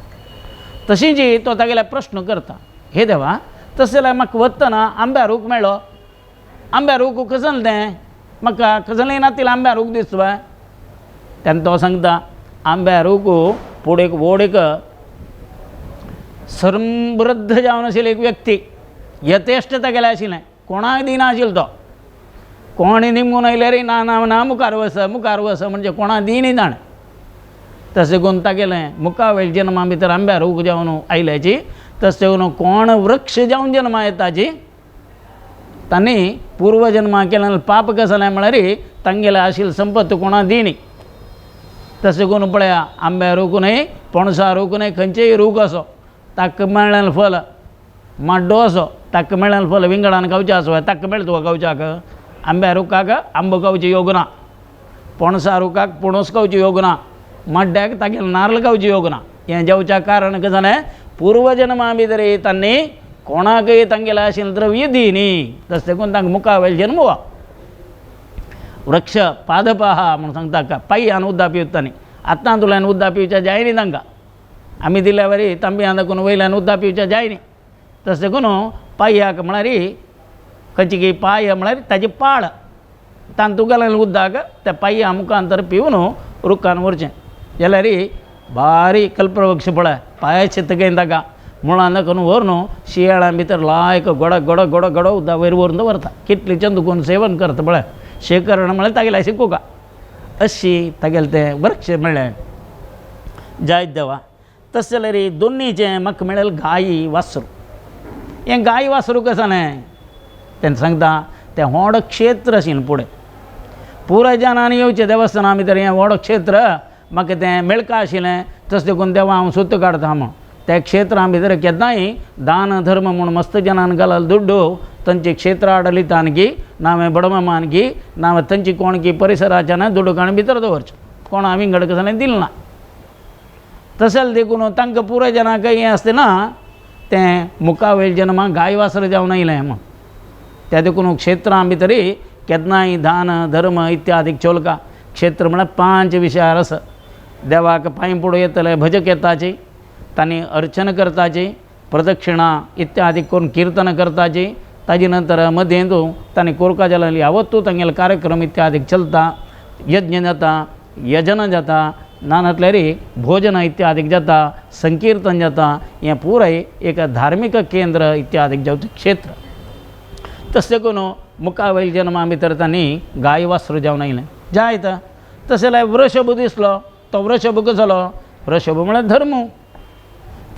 तशींच तो तागेले प्रश्न करता, हे देवा तशें जाल्यार म्हाका वतना आंब्या रूख मेळ्ळो, आंब्या रूख कसलें तें, म्हाका कसलेंय ना तिलें आंब्या रूख दिसता. तेन्ना तो सांगता, आंब्या रूख फुडें व्हड एक समृद्ध जावन आशिल्लो एक व्यक्ती, यथेश्ट तागेलें आशिल्लें, कोणाक दिना आशिल्लो तो. कोणी निमून आयल्यार ना ना ना मुखार वस म्हणजे कोणा दिनी जाण. तशें करून तागेलें मुखावेल जन्मा भितर आंब्या रूख जावन आयल्याची, तशें करून कोण वृक्ष जावन जन्मा येताची, तांणी पूर्व जन्मा केलें पाप कसलें म्हळ्यार तांगेलें आशिल्ली संपत्त कोणा दिनी. तशें करून पळया, आंब्या रूख न्हय, पणसा रूख न्हय, खंयचेय रूख असो ताका मेळ्ळें फल, माड्डो असो ताका मेळ्ळें फल विंगडान गावचें आसो ताका मेळटा तुका गावच्याक. आंब्या रुखाक आंबो गावचे योग ना, पणसा रुखाक पणस गावचे योग ना, माड्ड्याक तागेलें नारळ गावचे योग ना. हें जावच्या कारण कितें जालें, पूर्व जन्मा भितर तांणी कोणाकय तांगेलें आशिल्लें द्रव्य दिनी, तशें करून तांकां मुखावेल जन्म वा. वृक्ष पादपाहा म्हूण सांगता, पाययान उदक पिवतांनी. आतां तुल्यान उदक पिवचें जायनी तांकां, आमी दिल्या वरी तांबयां दाखोवन वयल्यान उदक पिवचें जायनी. तशें करून पाययाक म्हळ्यार खंयची की पाय म्हळ्यार ताजी पाळ, तांतूगेलें उदक त्या पायया मुखांतर पिवन रुखान व्हरचें. जाल्यार भारी कल्पवृक्ष पळय पांया चित्तकेन ताका मुळान दाखोवन व्हरून शियाळ्यां भितर लायक गडो गडो गडो गडो उदक वयर व्हरून दवरता. कितली चंद करून सेवन करता पळय, शेकरण म्हळ्यार तागेलें शिकोका. अशी तागेलें तें वृक्ष मेळ्ळें. जायत देवा. तशें जाल्यार दोनीचें म्हाका मेळ्ळें गायी वासरू. हें गाय वासरू कशें जालें तेन्ना सांगता, तें व्हड क्षेत्र आशिल्लें फुडें. पुराय जाणांनी येवचें देवस्थाना भितर हें व्हड क्षेत्र म्हाका तें मेळका आशिल्लें तशें देखून देवा हांव सोदता काडटा म्हूण त्या क्षेत्रा भितर केन्नाय दान धर्म म्हूण मस्त जनान घालल दुड्डू तांची क्षेत्र आडलितानगी नावे बडमामानगी नावे तांची कोणकी परिसराच्यान दुडूकाण भितर दवरचें कोणा विंगड कसलें दिलें ना तशें देखून तांकां पुराय जनांक हें आसतना तें मुखावेल जन्माक गाय वासर जावन येयलें म्हूण त्या देखून क्षेत्रां भितरय केन्नाय दान धर्म इत्यादीक चोलका क्षेत्र म्हळ्यार 5 विशयार आसा देवाक पांय पडूं येतले भजक येताची तांणी अर्चना करताची प्रदक्षिणा इत्यादी करून कीर्तन करताची ताजे नंतर मध्येंतू तांणी कोरका जाल्यार यावत्तू तांगेले कार्यक्रम इत्यादीक चलता यज्ञ जाता यजन जाता नानातल्यारी भोजन इत्यादीक जाता संकीर्तन जाता हें पुराय एक धार्मीक केंद्र इत्यादीक जावचें क्षेत्र तशें करून मुखावेल जन्मा भितर तांणी गाय वासरू जावन आयलें जायत तशें जाल्यार वृषभ दिसलो तो वृषभ कसलो वृषभ म्हळ्यार धर्म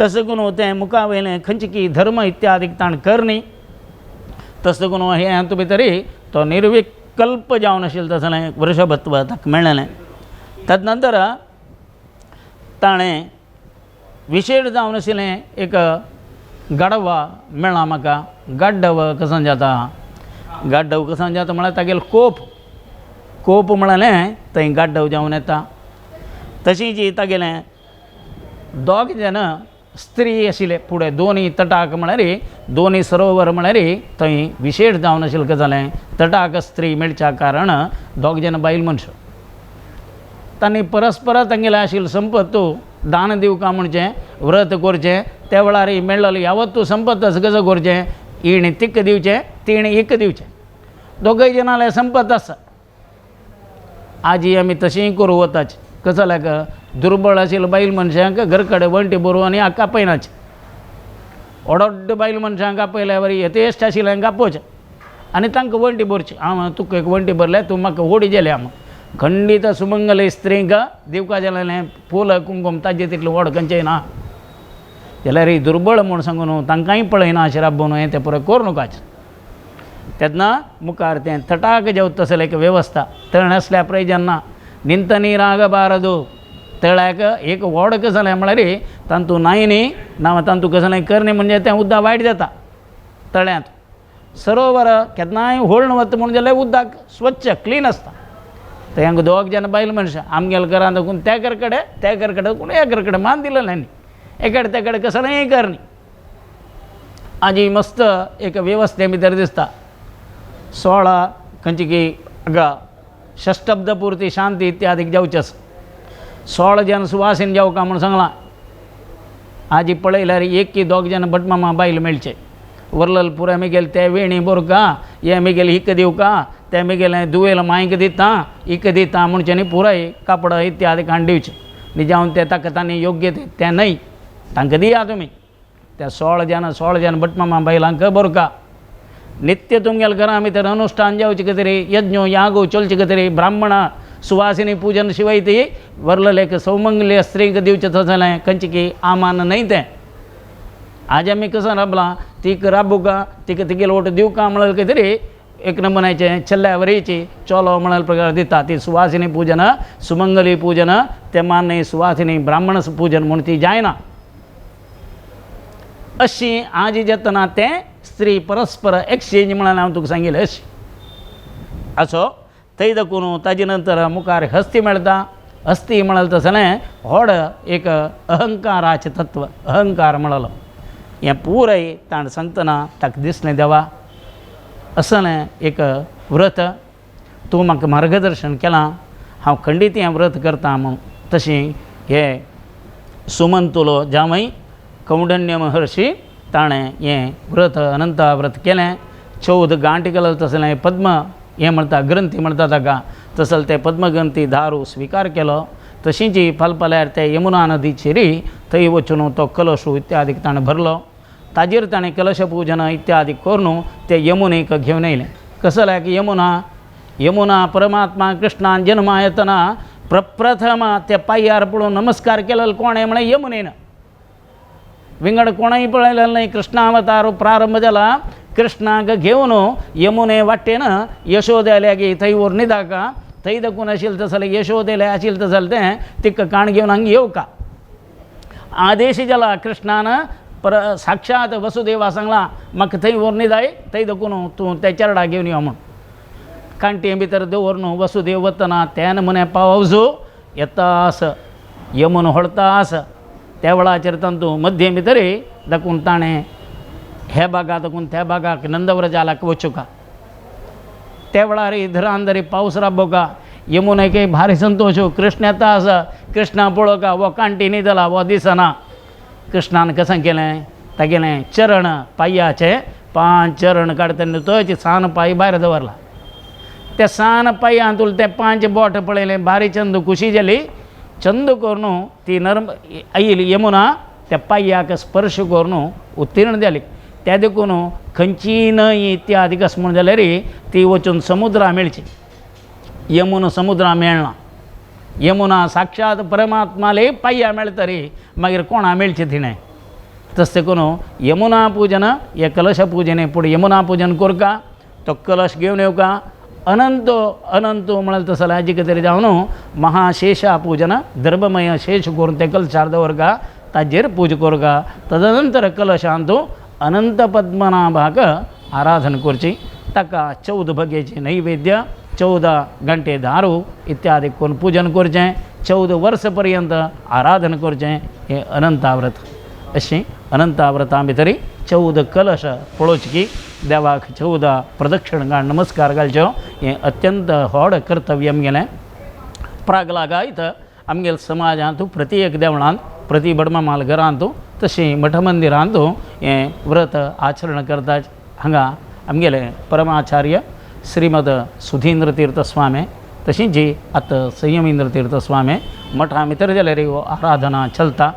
तशें करून तें मुखावेलें खंयची की धर्म इत्यादीक ताण करनी तशें करून हे हातू भितरय तो निर्विकल्प जावन आशिल्लो तसलें वृषभत्व ताका मेळ्ळें ताजे नंतर ताणें विशेड जावन आशिल्लें एक गाडवा मेळ्ळा म्हाका गाड्डव कसो जाता गाड्डव कसो जाता म्हळ्यार तागेलो कोप म्हळ्यार थंय गाड्डव जावन येता तशी जी तागेलें दोग जन स्त्री आशिल्ले फुडें दोनी तटाक म्हळ्यार दोनी सरोवर म्हळ्यार थंय विशेड जावन आशिल्लें कशें जालें तटाक स्त्री मेळच्या कारण दोग जन बायल मनशां तांणी परस्पर तांगेलें आशिल्लें संपत्त दान दिवका म्हणचें व्रत करचें त्या वेळार मेळ्ळलें यावत्तू संपत्त कसो करचें इणें तिक दिवचें तिणें एक दिवचें दोगय जनालें संपत्त आसा आजी आमी तशेंय करूं वताचें कसो जाल्यार दुर्बळ आशिल्ल्या बायल मनशांक घर कडेन वण्टी भरून आनी हाका आपयनाचें व्हड बायल मनशांक आपयल्या वरी यथेश्ट आशिल्ल्यांक आपोवचें आनी तांकां वण्टी भरची हांव तुका एक वण्टी भरल्या तूं म्हाका ओडी जेल्या हांव खंडीत सुमंगल स्त्रींक दिवका जाल्यार फूल कुंकूम ताजें तितलें व्हड खंयचेंय ना जाल्यार ही दुर्बळ म्हूण सांगून तांकांय पळयना अशें राबोवन हें तें पुरो करूं नकाचें तेन्ना मुखार तें तटाक जेवता तसलें एक वेवस्था तळ आसल्या प्रयोजन ना निंत नीराग बारदो तळ्याक एक व्हड कसो जालें म्हळ्यार तांतू न्हंयनी ना तांतू कसलें करनी म्हणजे तें उदक वायट जाता तळ्यांत सरोवर केन्नाय व्हळ वता म्हूण जाल्यार उदक स्वच्छ क्लीन आसता थंय दोग जन बायल मनशां आमगेल्या घरांत देखून त्या घर कडेन कोण ह्या घर कडेन मान दिलें न्ही एकडे तेकडे कसलेंय करनी आजी मस्त एक वेवस्थे भितर दिसता 16 खंयची की हाका षष्टब्द पुर्ती शांती इत्यादीक जावचें आसा 16 जन सुवासीन जावका म्हूण सांगलां आजी पळयल्यार एक की दोग जन भटमामा बायल मेळचे उरलेले पुरे मिगेल ते वेणी बरका हे मिगेल हिक दिवका ते मिगेलें दुवेल मांयक दिता हिक दिता म्हणचे न्ही पुराय कापड इत्यादी हाडून दिवचें न्ही जावन ते ताका तांणी योग्य तें न्हय तांकां दिया तुमी त्या 16 जन भटमामा बायलांक बरका नित्य तुमगेल्या घरां भितर अनुश्ठान जावचें कितें यज्ञ यागो चलचें कितें ब्राह्मण सुवासिनी पूजन शिवाय ती वरलेले सौमंगल्य स्त्रीक दिवचें तसलें खंयचें की आमान न्हय तें आज आमी कसो राबलां तीक राबुका तिका तिगेलो वोट दिवका म्हळ्यार कितें एक नमुन्याचें चल्ल्या वरेची चलो म्हळ्यार प्रकार दिता ती सुवासिनी पूजन सुमंगली पूजन तें मान्य सुवासिनी ब्राह्मण पूजन म्हूण ती जायना अशी आज जेतना तें स्त्री परस्पर एक्सचेंज म्हळ्यार हांव तुका सांगिल्लें अशी असो थंय देखून ताजे नंतर मुखार हस्ती मेळटा हस्ती म्हळ्यार तसलें व्हड एक अहंकाराचें तत्व अहंकार म्हणलो हें पुराय ताण सांगतना ताका दिसलें देवा असलें एक व्रत तूं म्हाका मार्गदर्शन केलां हांव खंडीत हें व्रत करता म्हूण तशें हे सुमंतुलो जावय कौंडण्य महर्शी ताणें हें व्रत अनंता व्रत केलें 14 गांठ केलो तसलें पद्म हें म्हणटा ग्रंथी म्हणटा ताका तसलें तें पद्मग्रंथी दारू स्विकार केलो तशींच फालफाल्यार ते यमुना नदीचेर थंय वचून तो कलश इत्यादीक ताणें भरलो ताजेर ताणें कलश पूजन इत्यादी करून ते यमुनेक घेवन येयलें कसो जाल्यार यमुना परमात्मा कृष्णान जन्मायतना प्रप्रथम ते पांयार पडून नमस्कार केलेलो कोणें म्हळ्यार यमुनेन विंगड कोणय पळयलेलें न्हय कृष्णा अवतार प्रारंभ जाला कृष्णाक घेवन यमुने वाटेन यशोद्याल्या थंय व्हरून न्हिदाका थंय देखून आशिल्लें तसलें यशोदेले आशिल्लें तसलें तें तिका काण घेवन हांगा येवं का आदेश जाला कृष्णान साक्षात वसुदेवा सांगला म्हाका थंय व्हरून जाय थंय देखून तूं त्या चेडा घेवन यो म्हूण कांटे भितर दवरून वसुदेव वतना त्यान म्हणे पावजो येतास यमुन व्हळतास त्या वेळाचेर तांतू मध्य भितर देखून ताणें हे भागा देखून त्या भागाक नंदव्रजालाक वचूं का त्या वेळार धरांदरी पावस राबो का यमुनेक भारी संतोश कृष्ण येता आसा कृष्णा पळो का वो कांटी न्ही जाला वो दिसना कृष्णान कशें केलें तागेलें चरण पांयाचे 5 चरण काडटना तो सान पांय भायर दवरला त्या सान पांयांतून ते 5 बोट पळयलें भारी चंद खुशी जाली चंद करून ती आयिल्ली यमुना त्या पांयाक स्पर्श करून उत्तीर्ण जाली त्या देखून खंयची न्हंय इत्यादी कस म्हण जाल्यार ती वचून समुद्रा मेळची यमुना समुद्रा मेळना यमुना साक्षात परमात्माले पांया मेळटा रे मागीर कोणा मेळची तिणें तशें करून यमुना पूजन हे कलश पुजने पुढे यमुना पूजन करका तो कलश घेवन येवका अनंत अनंत म्हणाल तसं हाजी कितें जावन महाशेषा पूजन दर्भमय शेष करून ते कलशार दवरका ताजेर पूज करका तदनंतर कलशांत अनंत पद्मनाभाक आराधन करची ताका 14 भगेची नैवेद्य 14 घंटे दारू इत्यादी करून पूजन करचें 14 वर्स पर्यंत आराधन करचें हें अनंताव्रत अशीं अनंताव्रता भितर 14 कलश पळोवचे की देवाक 14 प्रदक्षिण घाल नमस्कार घालच्यो हें अत्यंत व्हड कर्तव्य आमगेलें प्रागलागायत आमगेल्या समाजांत प्रत्येक देवळांत प्रति बडमामाल घरांत तशीं मठ मंदिरांत हें व्रत आचरण करतात हांगा आमगेले परमाचार्य श्रीमद सुधींद्र तीर्थ स्वामी तशीं जी आतां संयमेंद्र तीर्थ स्वामी मठा भितर जाल्यार आराधना चलता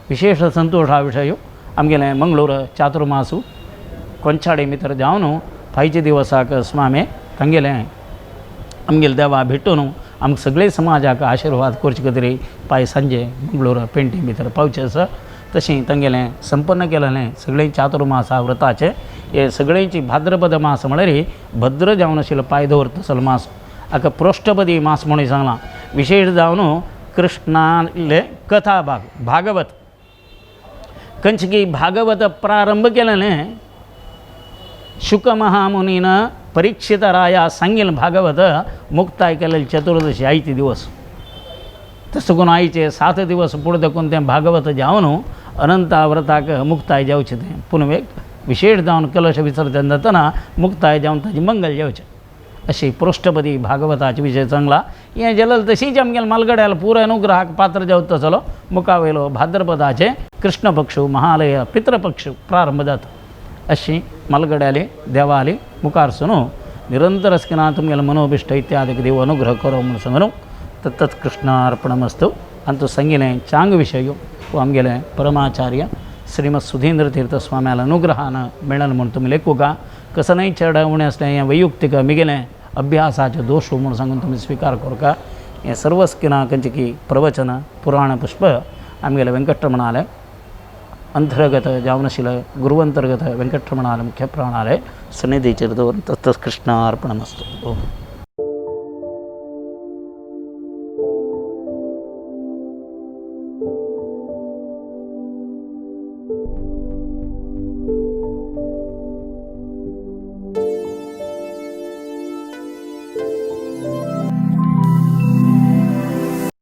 विशेष संतोषा विशय आमगेलें मंगळूर चातुर्मासू कोंचाडी भितर जावन 5 दिवसाक स्वामी तांगेलें आमगेले देवा भेटून आमकां सगळे समाजाक आशिर्वाद करचे खातीर पांय सांजे मंगळूर पेंटी भितर पावचे आसा तशें तांगेलें संपन्न केलेलें सगळें चातुर्मासा व्रताचें हे सगळ्यांची भाद्रपद मास म्हळ्यार भद्र जावन आशिल्लो पांय दवर तसलो मास हाका पृश्ठपदी मास म्हणून सांगलां विशेश जावन कृष्णाले कथा भागवत कंचकी भागवत प्रारंभ केलेलें शुक महामुनीन परीक्षित राया सांगेल भागवत मुक्ताय केलेली चतुर्दशी आयचे दिवस तसं करून आयचे 7 दिवस पुढे देखून तें भागवत जावन अनंताव्रताक मुक्ताय जावचें तें पूण विशेष जावन कलश विसर्जन जातना मुक्ताय जावन ताची मंगल जावचें अशी पृश्ठपदी भागवताचे विशय सांगला हें जाल्यार तशींच आमगेल्या मालगड्याला पुरो अनुग्रहाक पात्र जावचो तसलो मुखावेलो भाद्रपदाचे कृष्ण पक्ष महालय पितृपक्ष प्रारंभ जाता अशी मालगड्याली देवाली मुखार सुनू निरंतर अस्किना तुमगेले मनोभिष्ट इत्यादी देव अनुग्रह करो म्हणून सांगून तत्त कृष्णार्पणमस्तु अंतु संगिलें चांग विषय वो आमगेले परमाचार्य श्रीमद सुधींद्र तीर्थ स्वाम्याला अनुग्रहान मेळन म्हणून तुमी लेखुका कसनय चढ उणें असलें हें वैयक्तीक मिगेलें अभ्यासाचे दोष म्हणून सांगून तुमी स्वीकार करका हें सर्व स्किना कंचकी प्रवचन पुराण पुष्प आमगेले वेंकटरमणालय अंतर्गत जावन आशिल्लें गुरुवंतर्गत वेंकटरमणालय मुख्य प्राणालय सन्निधीचेर दवरून तत्त कृष्णार्पणमस्तु.